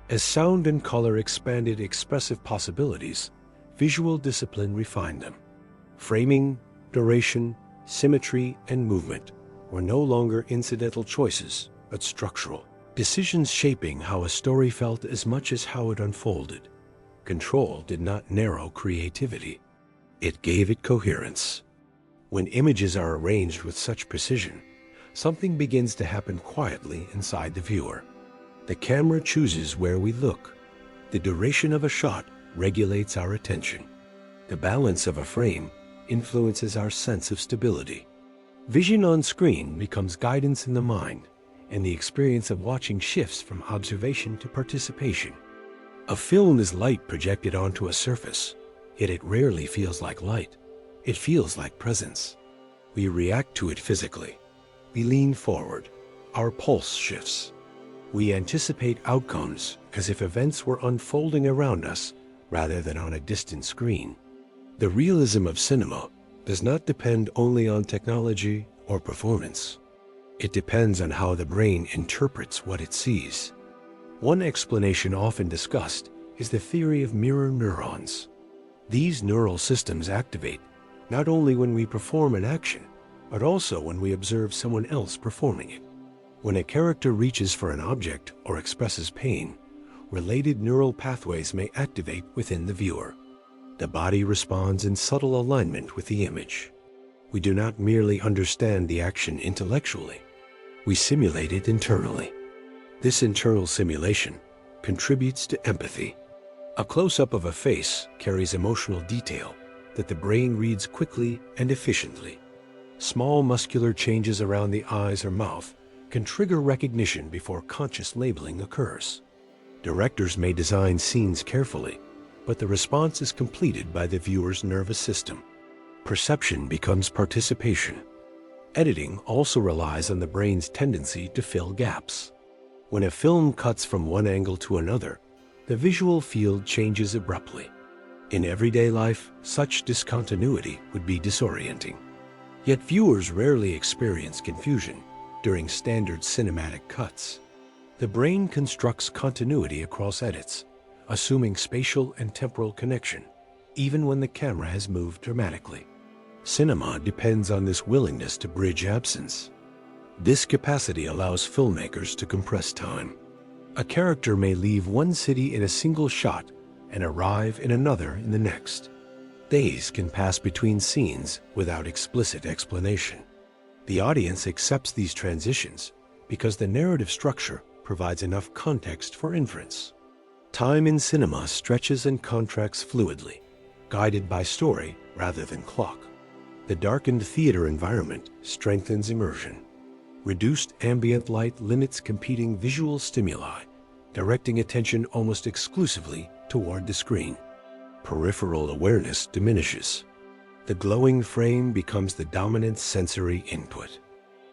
As sound and color expanded expressive possibilities, visual discipline refined them. Framing, duration, symmetry, and movement were no longer incidental choices, but structural. Decisions shaping how a story felt as much as how it unfolded. Control did not narrow creativity. It gave it coherence. When images are arranged with such precision, something begins to happen quietly inside the viewer. The camera chooses where we look. The duration of a shot regulates our attention. The balance of a frame influences our sense of stability. Vision on screen becomes guidance in the mind, and the experience of watching shifts from observation to participation. A film is light projected onto a surface, yet it rarely feels like light. It feels like presence. We react to it physically. We lean forward. Our pulse shifts. We anticipate outcomes as if events were unfolding around us rather than on a distant screen. The realism of cinema does not depend only on technology or performance. It depends on how the brain interprets what it sees. One explanation often discussed is the theory of mirror neurons. These neural systems activate not only when we perform an action, but also when we observe someone else performing it. When a character reaches for an object or expresses pain, related neural pathways may activate within the viewer. The body responds in subtle alignment with the image. We do not merely understand the action intellectually, we simulate it internally. This internal simulation contributes to empathy. A close-up of a face carries emotional detail that the brain reads quickly and efficiently. Small muscular changes around the eyes or mouth can trigger recognition before conscious labeling occurs. Directors may design scenes carefully, but the response is completed by the viewer's nervous system. Perception becomes participation. Editing also relies on the brain's tendency to fill gaps. When a film cuts from one angle to another, the visual field changes abruptly. In everyday life, such discontinuity would be disorienting. Yet viewers rarely experience confusion during standard cinematic cuts. The brain constructs continuity across edits, assuming spatial and temporal connection, even when the camera has moved dramatically. Cinema depends on this willingness to bridge absence. This capacity allows filmmakers to compress time. A character may leave one city in a single shot and arrive in another in the next. Days can pass between scenes without explicit explanation. The audience accepts these transitions because the narrative structure provides enough context for inference. Time in cinema stretches and contracts fluidly, guided by story rather than clock. The darkened theater environment strengthens immersion. Reduced ambient light limits competing visual stimuli, directing attention almost exclusively toward the screen. Peripheral awareness diminishes. The glowing frame becomes the dominant sensory input.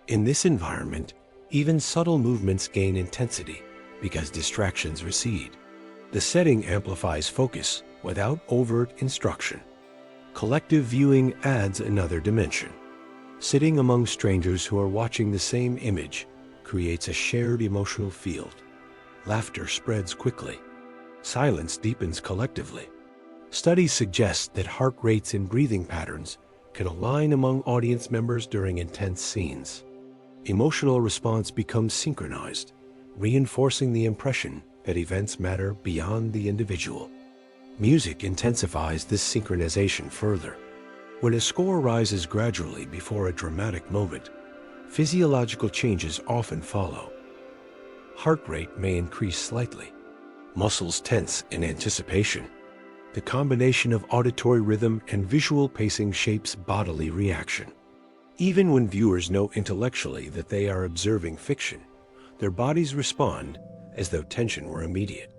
In this environment, even subtle movements gain intensity because distractions recede. The setting amplifies focus without overt instruction. Collective viewing adds another dimension. Sitting among strangers who are watching the same image creates a shared emotional field. Laughter spreads quickly. Silence deepens collectively. Studies suggest that heart rates and breathing patterns can align among audience members during intense scenes. Emotional response becomes synchronized, reinforcing the impression that events matter beyond the individual. Music intensifies this synchronization further. When a score rises gradually before a dramatic moment, physiological changes often follow. Heart rate may increase slightly. Muscles tense in anticipation. The combination of auditory rhythm and visual pacing shapes bodily reaction. Even when viewers know intellectually that they are observing fiction, their bodies respond as though tension were immediate.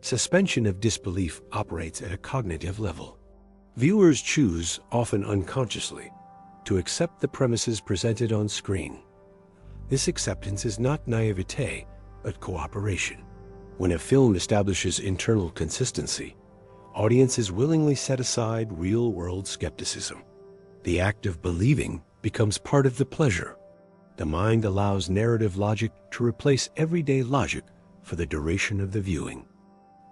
Suspension of disbelief operates at a cognitive level. Viewers choose, often unconsciously, to accept the premises presented on screen. This acceptance is not naivete, but cooperation. When a film establishes internal consistency, audiences willingly set aside real-world skepticism. The act of believing becomes part of the pleasure. The mind allows narrative logic to replace everyday logic for the duration of the viewing.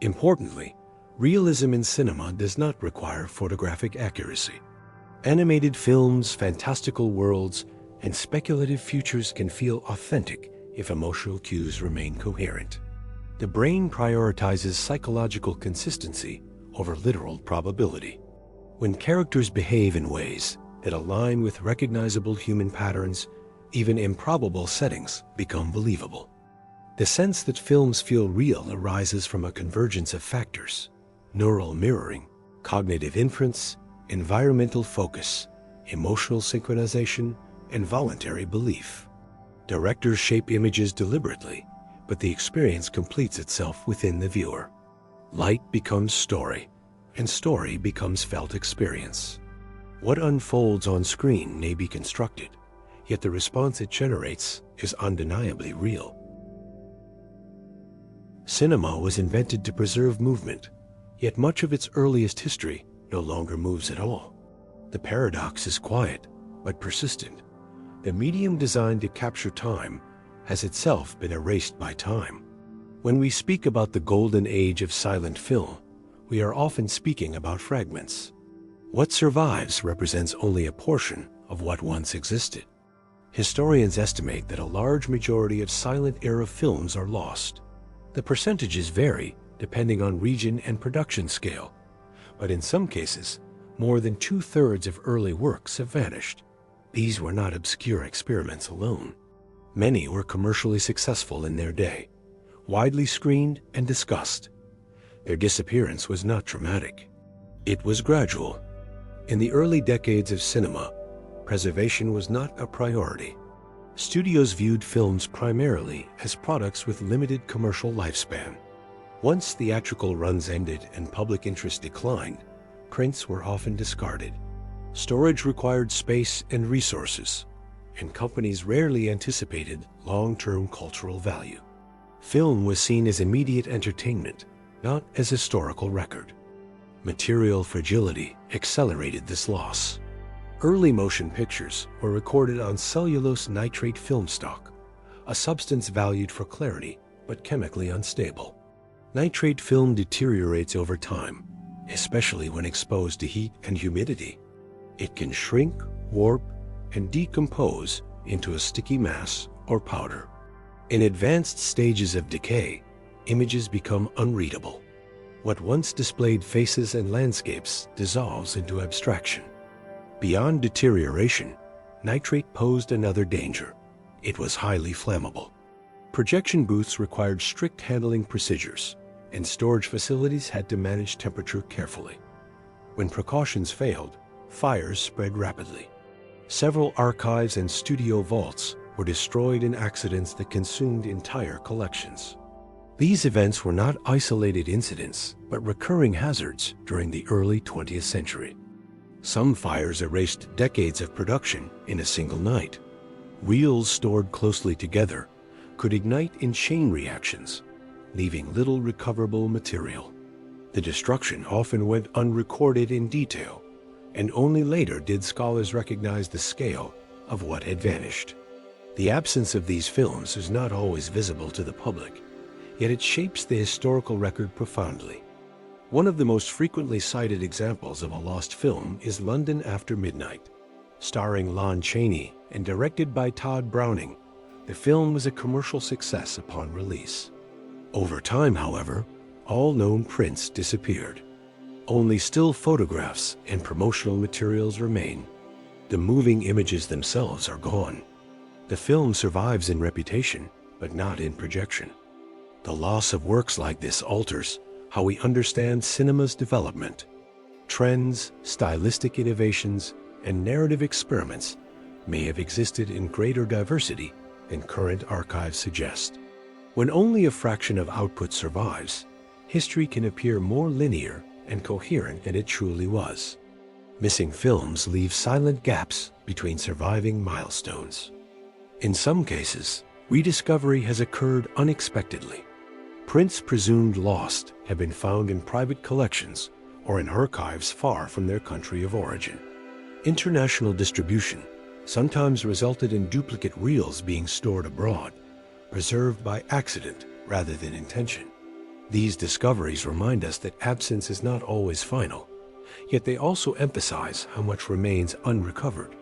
Importantly, realism in cinema does not require photographic accuracy. Animated films, fantastical worlds, and speculative futures can feel authentic if emotional cues remain coherent. The brain prioritizes psychological consistency over literal probability. When characters behave in ways that align with recognizable human patterns, even improbable settings become believable. The sense that films feel real arises from a convergence of factors: neural mirroring, cognitive inference, environmental focus, emotional synchronization, and voluntary belief. Directors shape images deliberately, but the experience completes itself within the viewer. Light becomes story, and story becomes felt experience. What unfolds on screen may be constructed, yet the response it generates is undeniably real. Cinema was invented to preserve movement, yet much of its earliest history no longer moves at all. The paradox is quiet, but persistent. The medium designed to capture time has itself been erased by time. When we speak about the golden age of silent film, we are often speaking about fragments. What survives represents only a portion of what once existed. Historians estimate that a large majority of silent-era films are lost. The percentages vary depending on region and production scale, but in some cases, more than 2/3 of early works have vanished. These were not obscure experiments alone. Many were commercially successful in their day, widely screened and discussed. Their disappearance was not dramatic. It was gradual. In the early decades of cinema, preservation was not a priority. Studios viewed films primarily as products with limited commercial lifespan. Once theatrical runs ended and public interest declined, prints were often discarded. Storage required space and resources, and companies rarely anticipated long-term cultural value. Film was seen as immediate entertainment, not as historical record. Material fragility accelerated this loss. Early motion pictures were recorded on cellulose nitrate film stock, a substance valued for clarity but chemically unstable. Nitrate film deteriorates over time, especially when exposed to heat and humidity. It can shrink, warp, and decompose into a sticky mass or powder. In advanced stages of decay, images become unreadable. What once displayed faces and landscapes dissolves into abstraction. Beyond deterioration, nitrate posed another danger. It was highly flammable. Projection booths required strict handling procedures, and storage facilities had to manage temperature carefully. When precautions failed, fires spread rapidly. Several archives and studio vaults were destroyed in accidents that consumed entire collections. These events were not isolated incidents, but recurring hazards during the early 20th century. Some fires erased decades of production in a single night. Reels stored closely together could ignite in chain reactions, leaving little recoverable material. The destruction often went unrecorded in detail, and only later did scholars recognize the scale of what had vanished. The absence of these films is not always visible to the public, yet it shapes the historical record profoundly. One of the most frequently cited examples of a lost film is London After Midnight. Starring Lon Chaney and directed by Todd Browning, the film was a commercial success upon release. Over time, however, all known prints disappeared. Only still photographs and promotional materials remain. The moving images themselves are gone. The film survives in reputation, but not in projection. The loss of works like this alters how we understand cinema's development. Trends, stylistic innovations, and narrative experiments may have existed in greater diversity than current archives suggest. When only a fraction of output survives, history can appear more linear and coherent than it truly was. Missing films leave silent gaps between surviving milestones. In some cases, rediscovery has occurred unexpectedly. Prints presumed lost have been found in private collections or in archives far from their country of origin. International distribution sometimes resulted in duplicate reels being stored abroad, preserved by accident rather than intention. These discoveries remind us that absence is not always final, yet they also emphasize how much remains unrecovered.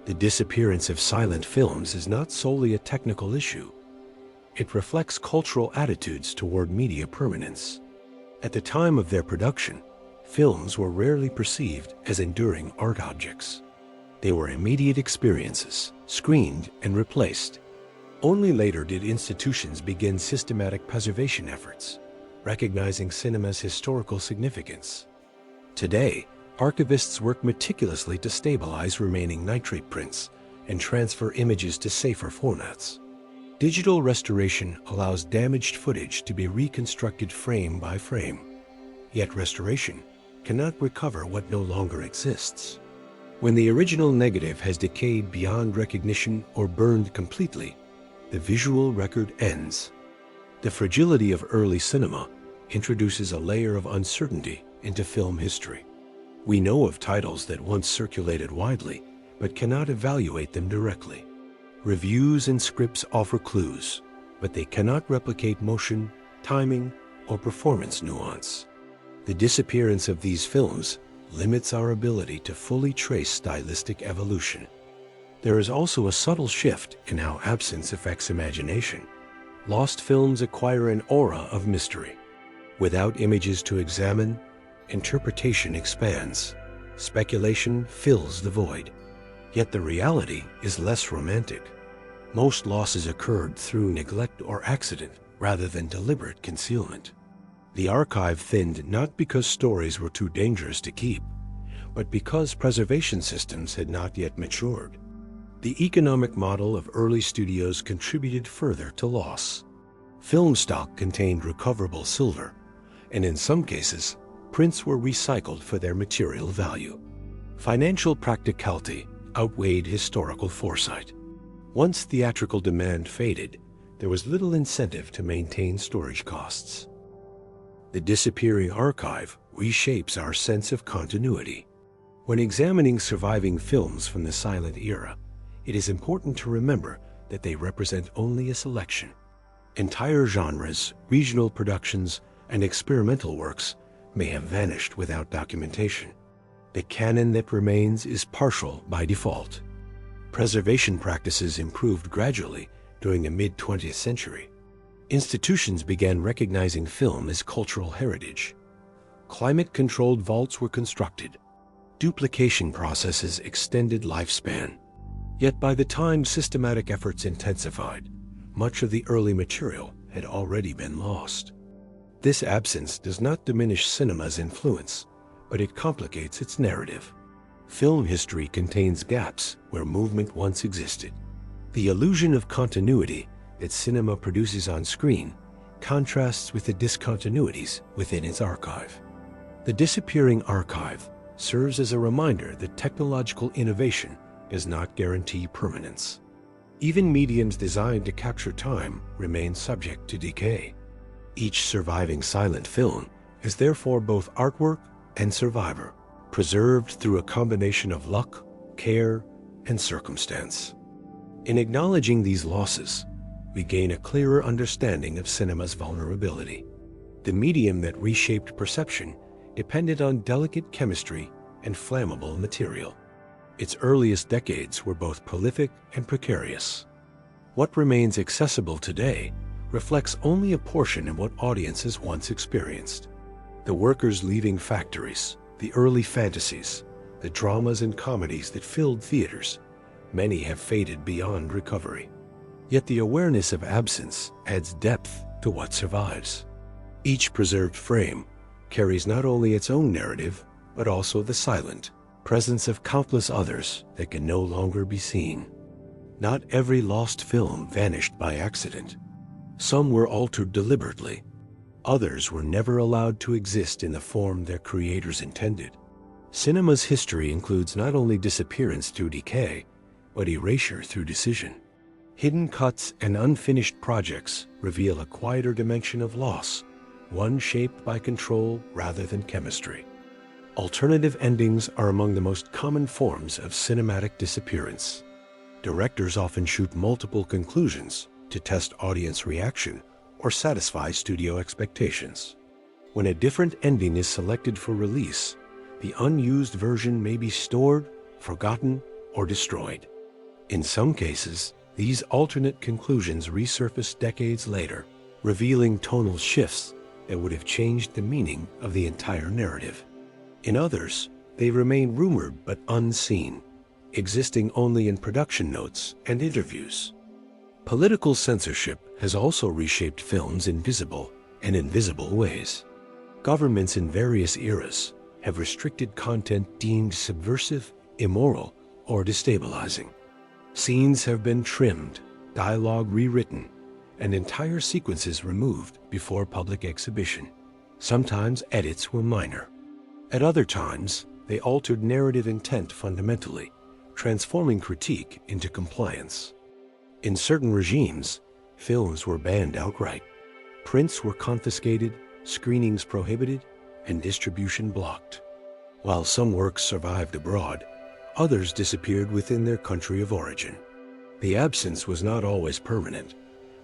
The disappearance of silent films is not solely a technical issue. It reflects cultural attitudes toward media permanence. At the time of their production, films were rarely perceived as enduring art objects. They were immediate experiences, screened and replaced. Only later did institutions begin systematic preservation efforts, recognizing cinema's historical significance. Today, archivists work meticulously to stabilize remaining nitrate prints and transfer images to safer formats. Digital restoration allows damaged footage to be reconstructed frame by frame, Yet restoration cannot recover what no longer exists. When the original negative has decayed beyond recognition or burned completely, the visual record ends. The fragility of early cinema introduces a layer of uncertainty into film history. We know of titles that once circulated widely, but cannot evaluate them directly. Reviews and scripts offer clues, but they cannot replicate motion, timing, or performance nuance. The disappearance of these films limits our ability to fully trace stylistic evolution. There is also a subtle shift in how absence affects imagination. Lost films acquire an aura of mystery. Without images to examine, interpretation expands. Speculation fills the void. Yet the reality is less romantic. Most losses occurred through neglect or accident rather than deliberate concealment. The archive thinned not because stories were too dangerous to keep, but because preservation systems had not yet matured. The economic model of early studios contributed further to loss. Film stock contained recoverable silver, and in some cases, prints were recycled for their material value. Financial practicality outweighed historical foresight. Once theatrical demand faded, there was little incentive to maintain storage costs. The disappearing archive reshapes our sense of continuity. When examining surviving films from the silent era, it is important to remember that they represent only a selection. Entire genres, regional productions, and experimental works may have vanished without documentation. The canon that remains is partial by default. Preservation practices improved gradually during the mid-20th century. Institutions began recognizing film as cultural heritage. Climate-controlled vaults were constructed. Duplication processes extended lifespan. Yet by the time systematic efforts intensified, much of the early material had already been lost. This absence does not diminish cinema's influence, but it complicates its narrative. Film history contains gaps where movement once existed. The illusion of continuity that cinema produces on screen contrasts with the discontinuities within its archive. The disappearing archive serves as a reminder that technological innovation does not guarantee permanence. Even mediums designed to capture time remain subject to decay. Each surviving silent film is therefore both artwork and survivor, preserved through a combination of luck, care, and circumstance. In acknowledging these losses, we gain a clearer understanding of cinema's vulnerability. The medium that reshaped perception depended on delicate chemistry and flammable material. Its earliest decades were both prolific and precarious. What remains accessible today reflects only a portion of what audiences once experienced. The workers leaving factories, the early fantasies, the dramas and comedies that filled theaters, many have faded beyond recovery. Yet the awareness of absence adds depth to what survives. Each preserved frame carries not only its own narrative, but also the silent presence of countless others that can no longer be seen. Not every lost film vanished by accident. Some were altered deliberately. Others were never allowed to exist in the form their creators intended. Cinema's history includes not only disappearance through decay, but erasure through decision. Hidden cuts and unfinished projects reveal a quieter dimension of loss, one shaped by control rather than chemistry. Alternative endings are among the most common forms of cinematic disappearance. Directors often shoot multiple conclusions to test audience reaction or satisfy studio expectations. When a different ending is selected for release, the unused version may be stored, forgotten, or destroyed. In some cases, these alternate conclusions resurface decades later, revealing tonal shifts that would have changed the meaning of the entire narrative. In others, they remain rumored but unseen, existing only in production notes and interviews. Political censorship has also reshaped films in visible and invisible ways. Governments in various eras have restricted content deemed subversive, immoral, or destabilizing. Scenes have been trimmed, dialogue rewritten, and entire sequences removed before public exhibition. Sometimes edits were minor. At other times, they altered narrative intent fundamentally, transforming critique into compliance. In certain regimes, films were banned outright. Prints were confiscated, screenings prohibited, and distribution blocked. While some works survived abroad, others disappeared within their country of origin. The absence was not always permanent,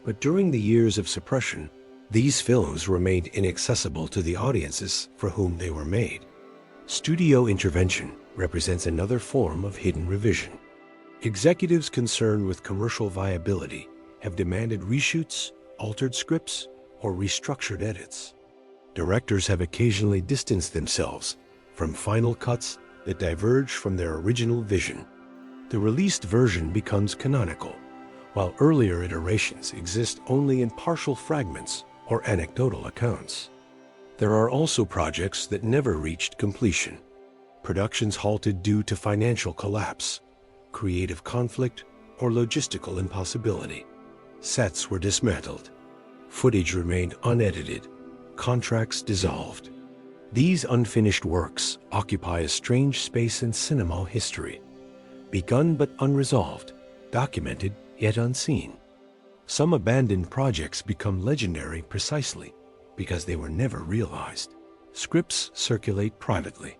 but during the years of suppression, these films remained inaccessible to the audiences for whom they were made. Studio intervention represents another form of hidden revision. Executives concerned with commercial viability have demanded reshoots, altered scripts, or restructured edits. Directors have occasionally distanced themselves from final cuts that diverge from their original vision. The released version becomes canonical, while earlier iterations exist only in partial fragments or anecdotal accounts. There are also projects that never reached completion. Productions halted due to financial collapse, creative conflict, or logistical impossibility. Sets were dismantled. Footage remained unedited. Contracts dissolved. These unfinished works occupy a strange space in cinema history, begun but unresolved, documented yet unseen. Some abandoned projects become legendary precisely because they were never realized. Scripts circulate privately.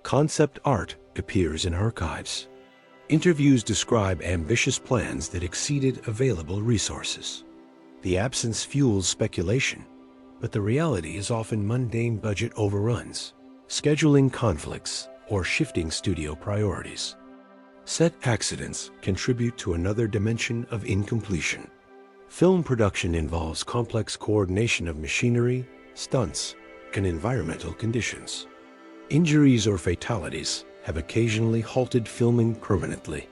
Concept art appears in archives. Interviews describe ambitious plans that exceeded available resources. The absence fuels speculation, but the reality is often mundane budget overruns, scheduling conflicts, or shifting studio priorities. Set accidents contribute to another dimension of incompletion. Film production involves complex coordination of machinery, stunts, and environmental conditions. Injuries or fatalities have occasionally halted filming permanently.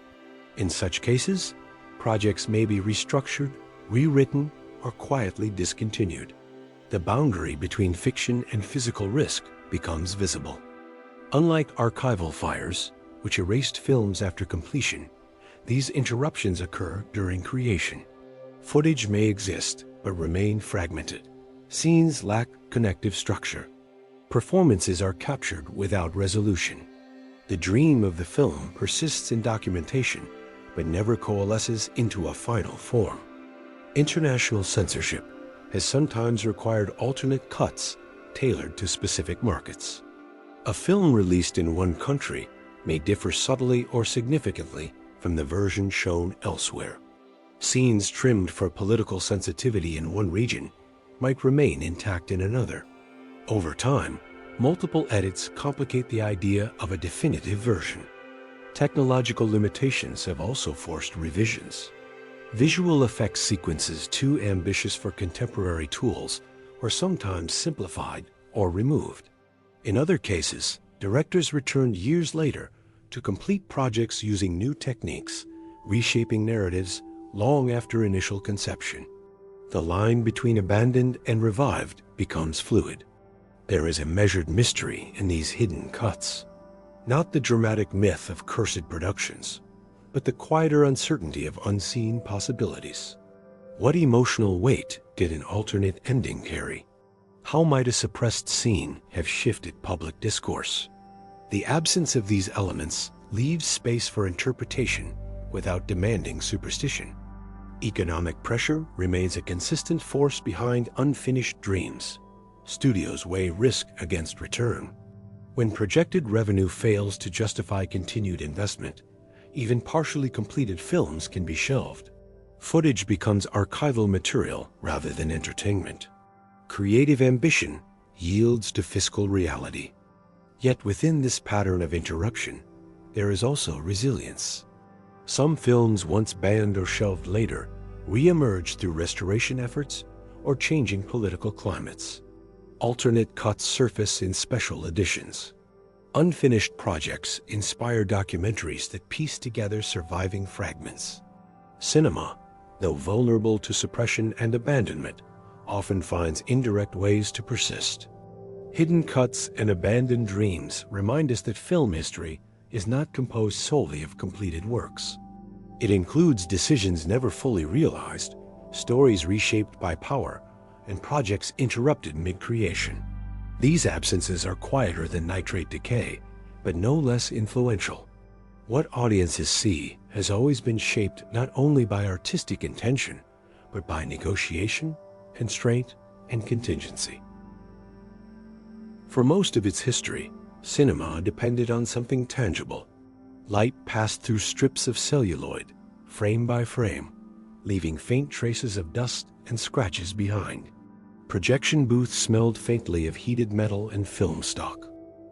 In such cases, projects may be restructured, rewritten, or quietly discontinued. The boundary between fiction and physical risk becomes visible. Unlike archival fires, which erased films after completion, these interruptions occur during creation. Footage may exist, but remain fragmented. Scenes lack connective structure. Performances are captured without resolution. The dream of the film persists in documentation, but never coalesces into a final form. International censorship has sometimes required alternate cuts tailored to specific markets. A film released in one country may differ subtly or significantly from the version shown elsewhere. Scenes trimmed for political sensitivity in one region might remain intact in another. Over time, multiple edits complicate the idea of a definitive version. Technological limitations have also forced revisions. Visual effects sequences too ambitious for contemporary tools were sometimes simplified or removed. In other cases, directors returned years later to complete projects using new techniques, reshaping narratives long after initial conception. The line between abandoned and revived becomes fluid. There is a measured mystery in these hidden cuts. Not the dramatic myth of cursed productions, but the quieter uncertainty of unseen possibilities. What emotional weight did an alternate ending carry? How might a suppressed scene have shifted public discourse? The absence of these elements leaves space for interpretation without demanding superstition. Economic pressure remains a consistent force behind unfinished dreams. Studios weigh risk against return. When projected revenue fails to justify continued investment, even partially completed films can be shelved. Footage becomes archival material rather than entertainment. Creative ambition yields to fiscal reality. Yet within this pattern of interruption, there is also resilience. Some films once banned or shelved later re-emerge through restoration efforts or changing political climates. Alternate cuts surface in special editions. Unfinished projects inspire documentaries that piece together surviving fragments. Cinema, though vulnerable to suppression and abandonment, often finds indirect ways to persist. Hidden cuts and abandoned dreams remind us that film history is not composed solely of completed works. It includes decisions never fully realized, stories reshaped by power, and projects interrupted mid-creation. These absences are quieter than nitrate decay, but no less influential. What audiences see has always been shaped not only by artistic intention, but by negotiation, constraint, and contingency. For most of its history, cinema depended on something tangible. Light passed through strips of celluloid, frame by frame, leaving faint traces of dust and scratches behind. Projection booths smelled faintly of heated metal and film stock.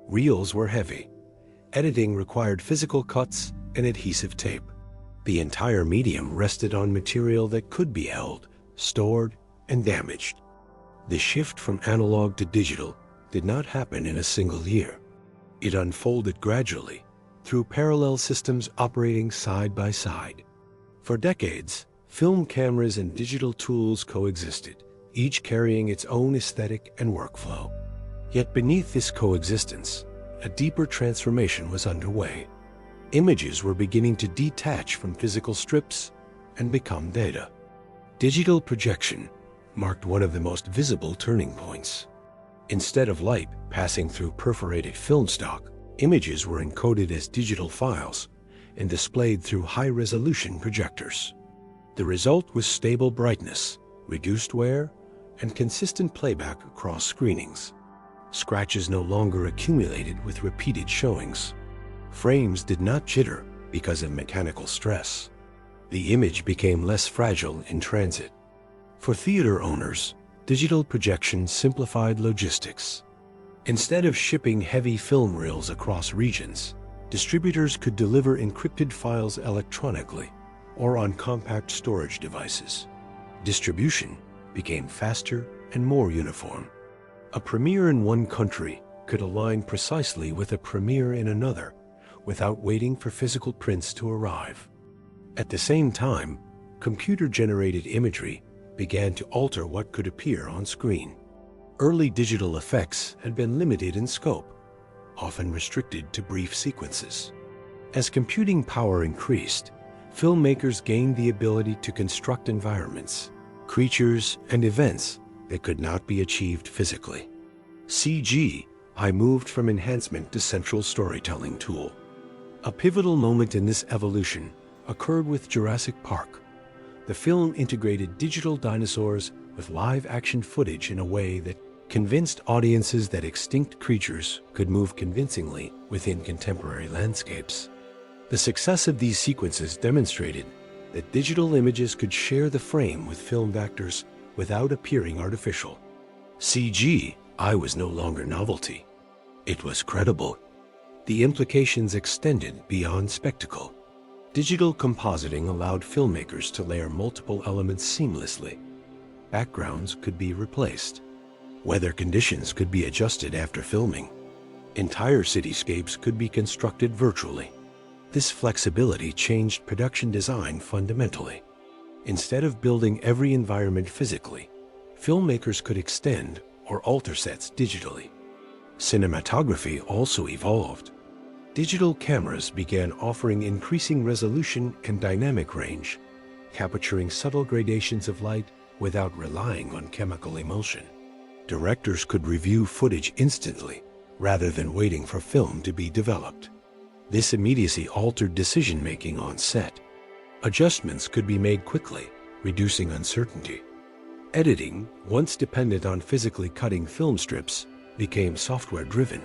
Reels were heavy. Editing required physical cuts and adhesive tape. The entire medium rested on material that could be held, stored, and damaged. The shift from analog to digital did not happen in a single year. It unfolded gradually through parallel systems operating side by side. For decades, film cameras and digital tools coexisted, each carrying its own aesthetic and workflow. Yet beneath this coexistence, a deeper transformation was underway. Images were beginning to detach from physical strips and become data. Digital projection marked one of the most visible turning points. Instead of light passing through perforated film stock, images were encoded as digital files and displayed through high-resolution projectors. The result was stable brightness, reduced wear, and consistent playback across screenings. Scratches no longer accumulated with repeated showings. Frames did not jitter because of mechanical stress. The image became less fragile in transit. For theater owners, digital projection simplified logistics. Instead of shipping heavy film reels across regions, distributors could deliver encrypted files electronically or on compact storage devices. Distribution became faster and more uniform. A premiere in one country could align precisely with a premiere in another without waiting for physical prints to arrive. At the same time, computer-generated imagery began to alter what could appear on screen. Early digital effects had been limited in scope, often restricted to brief sequences. As computing power increased, filmmakers gained the ability to construct environments, creatures, and events that could not be achieved physically. CGI moved from enhancement to central storytelling tool. A pivotal moment in this evolution occurred with Jurassic Park. The film integrated digital dinosaurs with live-action footage in a way that convinced audiences that extinct creatures could move convincingly within contemporary landscapes. The success of these sequences demonstrated that digital images could share the frame with filmed actors without appearing artificial. CGI was no longer novelty. It was credible. The implications extended beyond spectacle. Digital compositing allowed filmmakers to layer multiple elements seamlessly. Backgrounds could be replaced. Weather conditions could be adjusted after filming. Entire cityscapes could be constructed virtually. This flexibility changed production design fundamentally. Instead of building every environment physically, filmmakers could extend or alter sets digitally. Cinematography also evolved. Digital cameras began offering increasing resolution and dynamic range, capturing subtle gradations of light without relying on chemical emulsion. Directors could review footage instantly, rather than waiting for film to be developed. This immediacy altered decision-making on set. Adjustments could be made quickly, reducing uncertainty. Editing, once dependent on physically cutting film strips, became software-driven.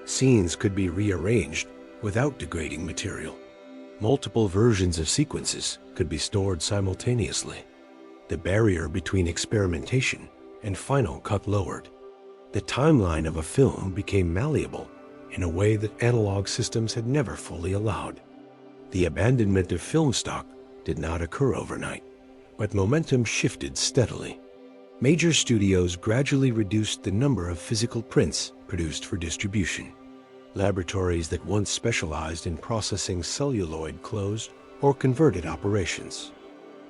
Scenes could be rearranged without degrading material. Multiple versions of sequences could be stored simultaneously. The barrier between experimentation and final cut lowered. The timeline of a film became malleable in a way that analog systems had never fully allowed. The abandonment of film stock did not occur overnight, but momentum shifted steadily. Major studios gradually reduced the number of physical prints produced for distribution. Laboratories that once specialized in processing celluloid closed or converted operations.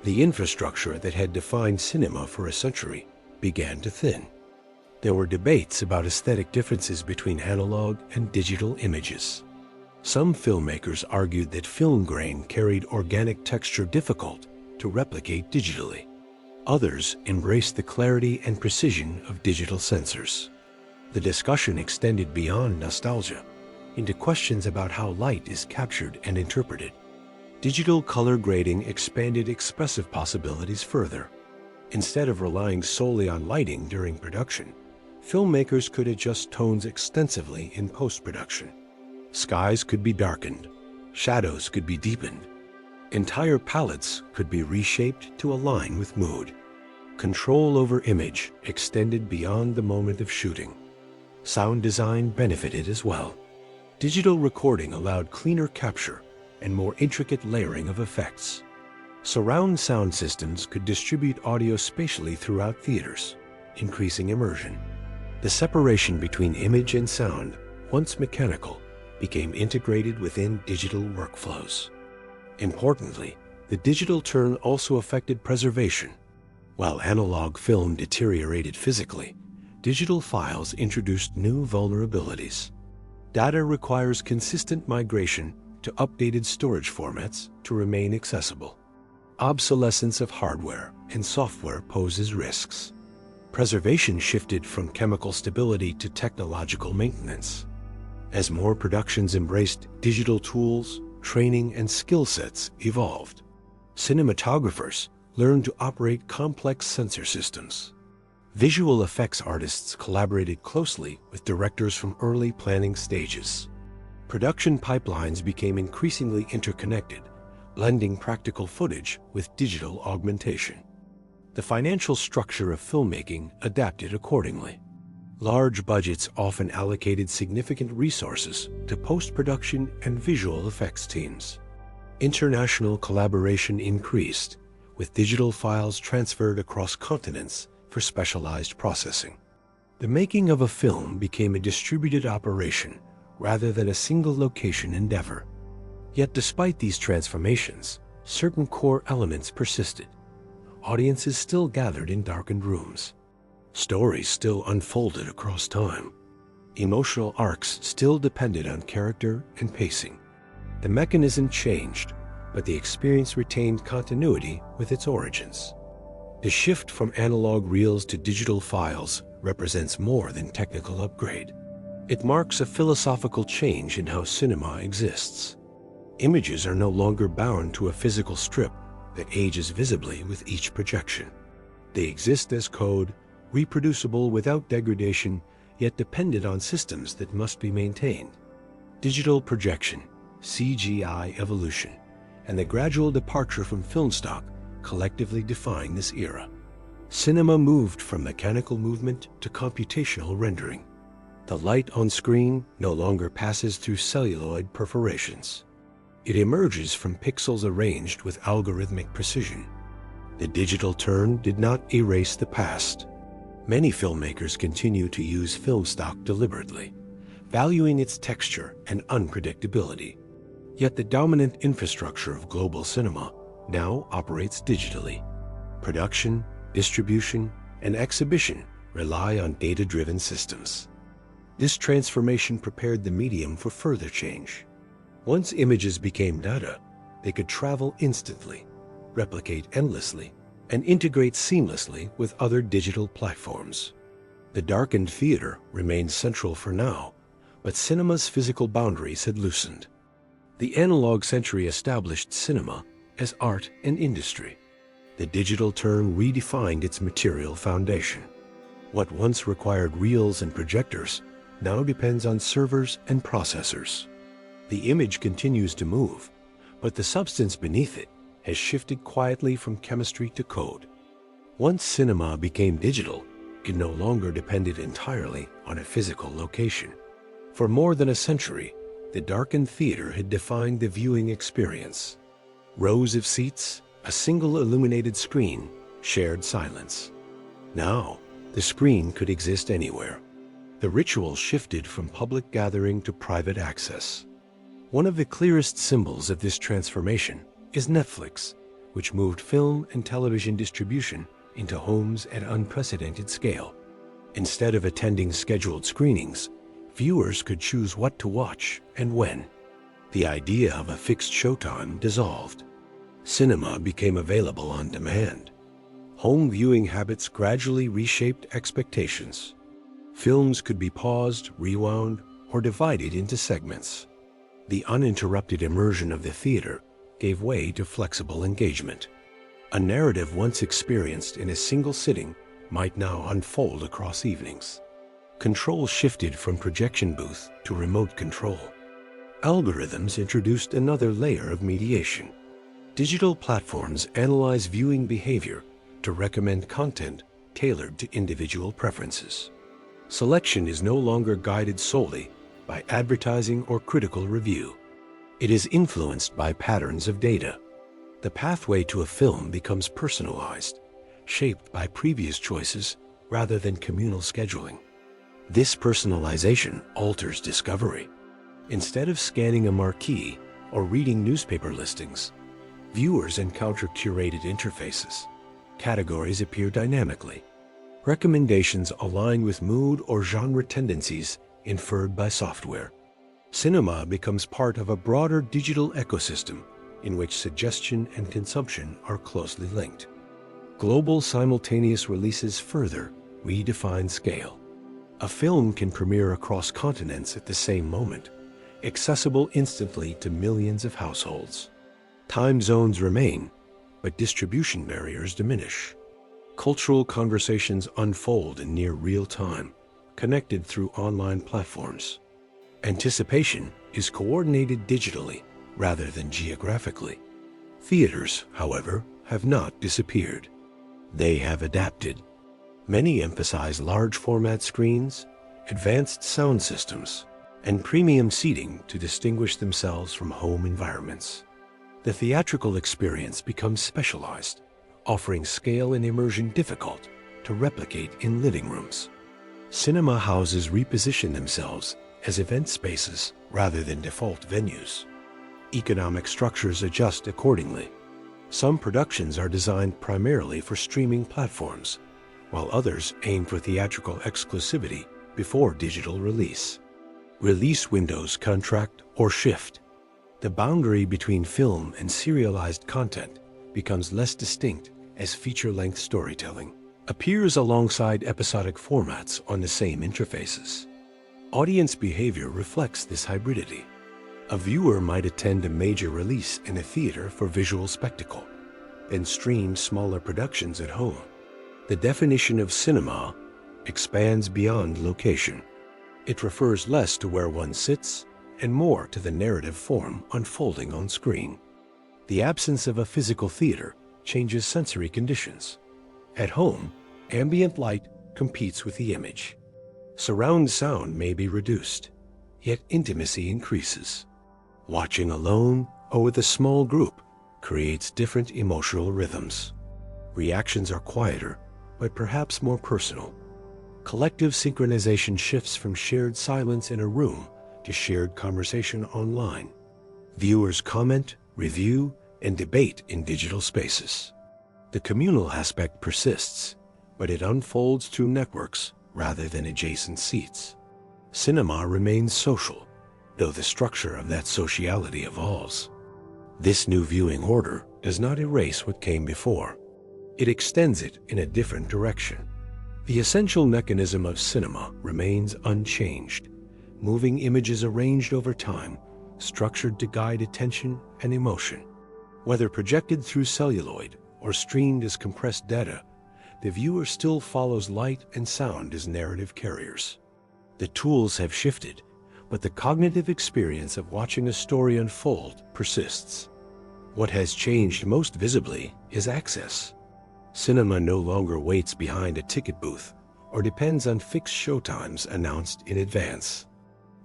The infrastructure that had defined cinema for a century began to thin. There were debates about aesthetic differences between analog and digital images. Some filmmakers argued that film grain carried organic texture difficult to replicate digitally. Others embraced the clarity and precision of digital sensors. The discussion extended beyond nostalgia into questions about how light is captured and interpreted. Digital color grading expanded expressive possibilities further. Instead of relying solely on lighting during production, filmmakers could adjust tones extensively in post-production. Skies could be darkened, shadows could be deepened, entire palettes could be reshaped to align with mood. Control over image extended beyond the moment of shooting. Sound design benefited as well. Digital recording allowed cleaner capture and more intricate layering of effects. Surround sound systems could distribute audio spatially throughout theaters, increasing immersion. The separation between image and sound, once mechanical, became integrated within digital workflows. Importantly, the digital turn also affected preservation. While analog film deteriorated physically, digital files introduced new vulnerabilities. Data requires consistent migration to updated storage formats to remain accessible. Obsolescence of hardware and software poses risks. Preservation shifted from chemical stability to technological maintenance. As more productions embraced digital tools, training and skill sets evolved. Cinematographers learned to operate complex sensor systems. Visual effects artists collaborated closely with directors from early planning stages. Production pipelines became increasingly interconnected, blending practical footage with digital augmentation. The financial structure of filmmaking adapted accordingly. Large budgets often allocated significant resources to post-production and visual effects teams. International collaboration increased, with digital files transferred across continents for specialized processing. The making of a film became a distributed operation rather than a single location endeavor. Yet despite these transformations, certain core elements persisted. Audiences still gathered in darkened rooms. Stories still unfolded across time. Emotional arcs still depended on character and pacing. The mechanism changed, but the experience retained continuity with its origins. The shift from analog reels to digital files represents more than technical upgrade. It marks a philosophical change in how cinema exists. Images are no longer bound to a physical strip that ages visibly with each projection. They exist as code, reproducible without degradation, yet dependent on systems that must be maintained. Digital projection, CGI evolution, and the gradual departure from film stock collectively define this era. Cinema moved from mechanical movement to computational rendering. The light on screen no longer passes through celluloid perforations. It emerges from pixels arranged with algorithmic precision. The digital turn did not erase the past. Many filmmakers continue to use film stock deliberately, valuing its texture and unpredictability. Yet the dominant infrastructure of global cinema now operates digitally. Production, distribution, and exhibition rely on data-driven systems. This transformation prepared the medium for further change. Once images became data, they could travel instantly, replicate endlessly, and integrate seamlessly with other digital platforms. The darkened theater remained central for now, but cinema's physical boundaries had loosened. The analog century established cinema as art and industry. The digital turn redefined its material foundation. What once required reels and projectors now depends on servers and processors. The image continues to move, but the substance beneath it has shifted quietly from chemistry to code. Once cinema became digital, it no longer depended entirely on a physical location. For more than a century, the darkened theater had defined the viewing experience. Rows of seats, a single illuminated screen, shared silence. Now, the screen could exist anywhere. The ritual shifted from public gathering to private access. One of the clearest symbols of this transformation is Netflix, which moved film and television distribution into homes at unprecedented scale. Instead of attending scheduled screenings, viewers could choose what to watch and when. The idea of a fixed showtime dissolved. Cinema became available on demand. Home viewing habits gradually reshaped expectations. Films could be paused, rewound, or divided into segments. The uninterrupted immersion of the theater gave way to flexible engagement. A narrative once experienced in a single sitting might now unfold across evenings. Control shifted from projection booth to remote control. Algorithms introduced another layer of mediation. Digital platforms analyze viewing behavior to recommend content tailored to individual preferences. Selection is no longer guided solely by advertising or critical review. It is influenced by patterns of data. The pathway to a film becomes personalized, shaped by previous choices rather than communal scheduling. This personalization alters discovery. Instead of scanning a marquee or reading newspaper listings, viewers encounter curated interfaces. Categories appear dynamically. Recommendations align with mood or genre tendencies inferred by software. Cinema becomes part of a broader digital ecosystem in which suggestion and consumption are closely linked. Global simultaneous releases further redefine scale. A film can premiere across continents at the same moment, accessible instantly to millions of households. Time zones remain, but distribution barriers diminish. Cultural conversations unfold in near real time, connected through online platforms. Anticipation is coordinated digitally rather than geographically. Theaters, however, have not disappeared. They have adapted. Many emphasize large format screens, advanced sound systems, and premium seating to distinguish themselves from home environments. The theatrical experience becomes specialized, offering scale and immersion difficult to replicate in living rooms. Cinema houses reposition themselves as event spaces rather than default venues. Economic structures adjust accordingly. Some productions are designed primarily for streaming platforms, while others aim for theatrical exclusivity before digital release. Release windows contract or shift. The boundary between film and serialized content becomes less distinct as feature-length storytelling appears alongside episodic formats on the same interfaces. Audience behavior reflects this hybridity. A viewer might attend a major release in a theater for visual spectacle, then stream smaller productions at home. The definition of cinema expands beyond location. It refers less to where one sits and more to the narrative form unfolding on screen. The absence of a physical theater changes sensory conditions. At home, ambient light competes with the image. Surround sound may be reduced, yet intimacy increases. Watching alone or with a small group creates different emotional rhythms. Reactions are quieter, but perhaps more personal. Collective synchronization shifts from shared silence in a room to shared conversation online. Viewers comment, review, and debate in digital spaces. The communal aspect persists, but it unfolds through networks rather than adjacent seats. Cinema remains social, though the structure of that sociality evolves. This new viewing order does not erase what came before. It extends it in a different direction. The essential mechanism of cinema remains unchanged, moving images arranged over time, structured to guide attention and emotion. Whether projected through celluloid or streamed as compressed data, the viewer still follows light and sound as narrative carriers. The tools have shifted, but the cognitive experience of watching a story unfold persists. What has changed most visibly is access. Cinema no longer waits behind a ticket booth or depends on fixed showtimes announced in advance.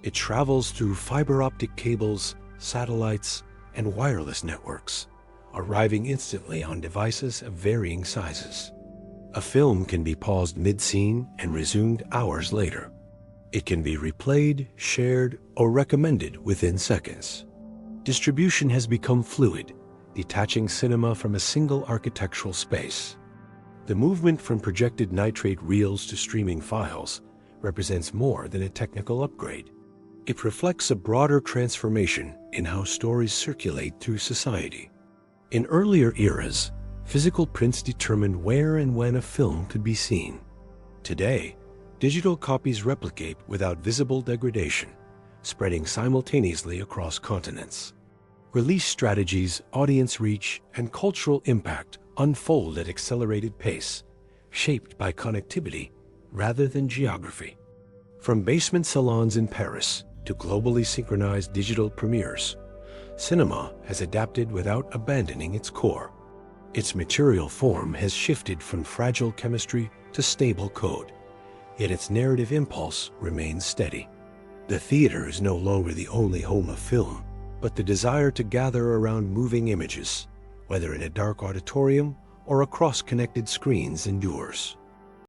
It travels through fiber optic cables, satellites, and wireless networks, arriving instantly on devices of varying sizes. A film can be paused mid-scene and resumed hours later. It can be replayed, shared, or recommended within seconds. Distribution has become fluid, detaching cinema from a single architectural space. The movement from projected nitrate reels to streaming files represents more than a technical upgrade. It reflects a broader transformation in how stories circulate through society. In earlier eras, physical prints determined where and when a film could be seen. Today, Digital copies replicate without visible degradation, spreading simultaneously across continents. Release strategies, audience reach, and cultural impact unfold at accelerated pace, shaped by connectivity rather than geography. From basement salons in Paris to globally synchronized digital premieres, cinema has adapted without abandoning its core. Its material form has shifted from fragile chemistry to stable code, yet its narrative impulse remains steady. The theater is no longer the only home of film, but the desire to gather around moving images, whether in a dark auditorium or across connected screens, endures.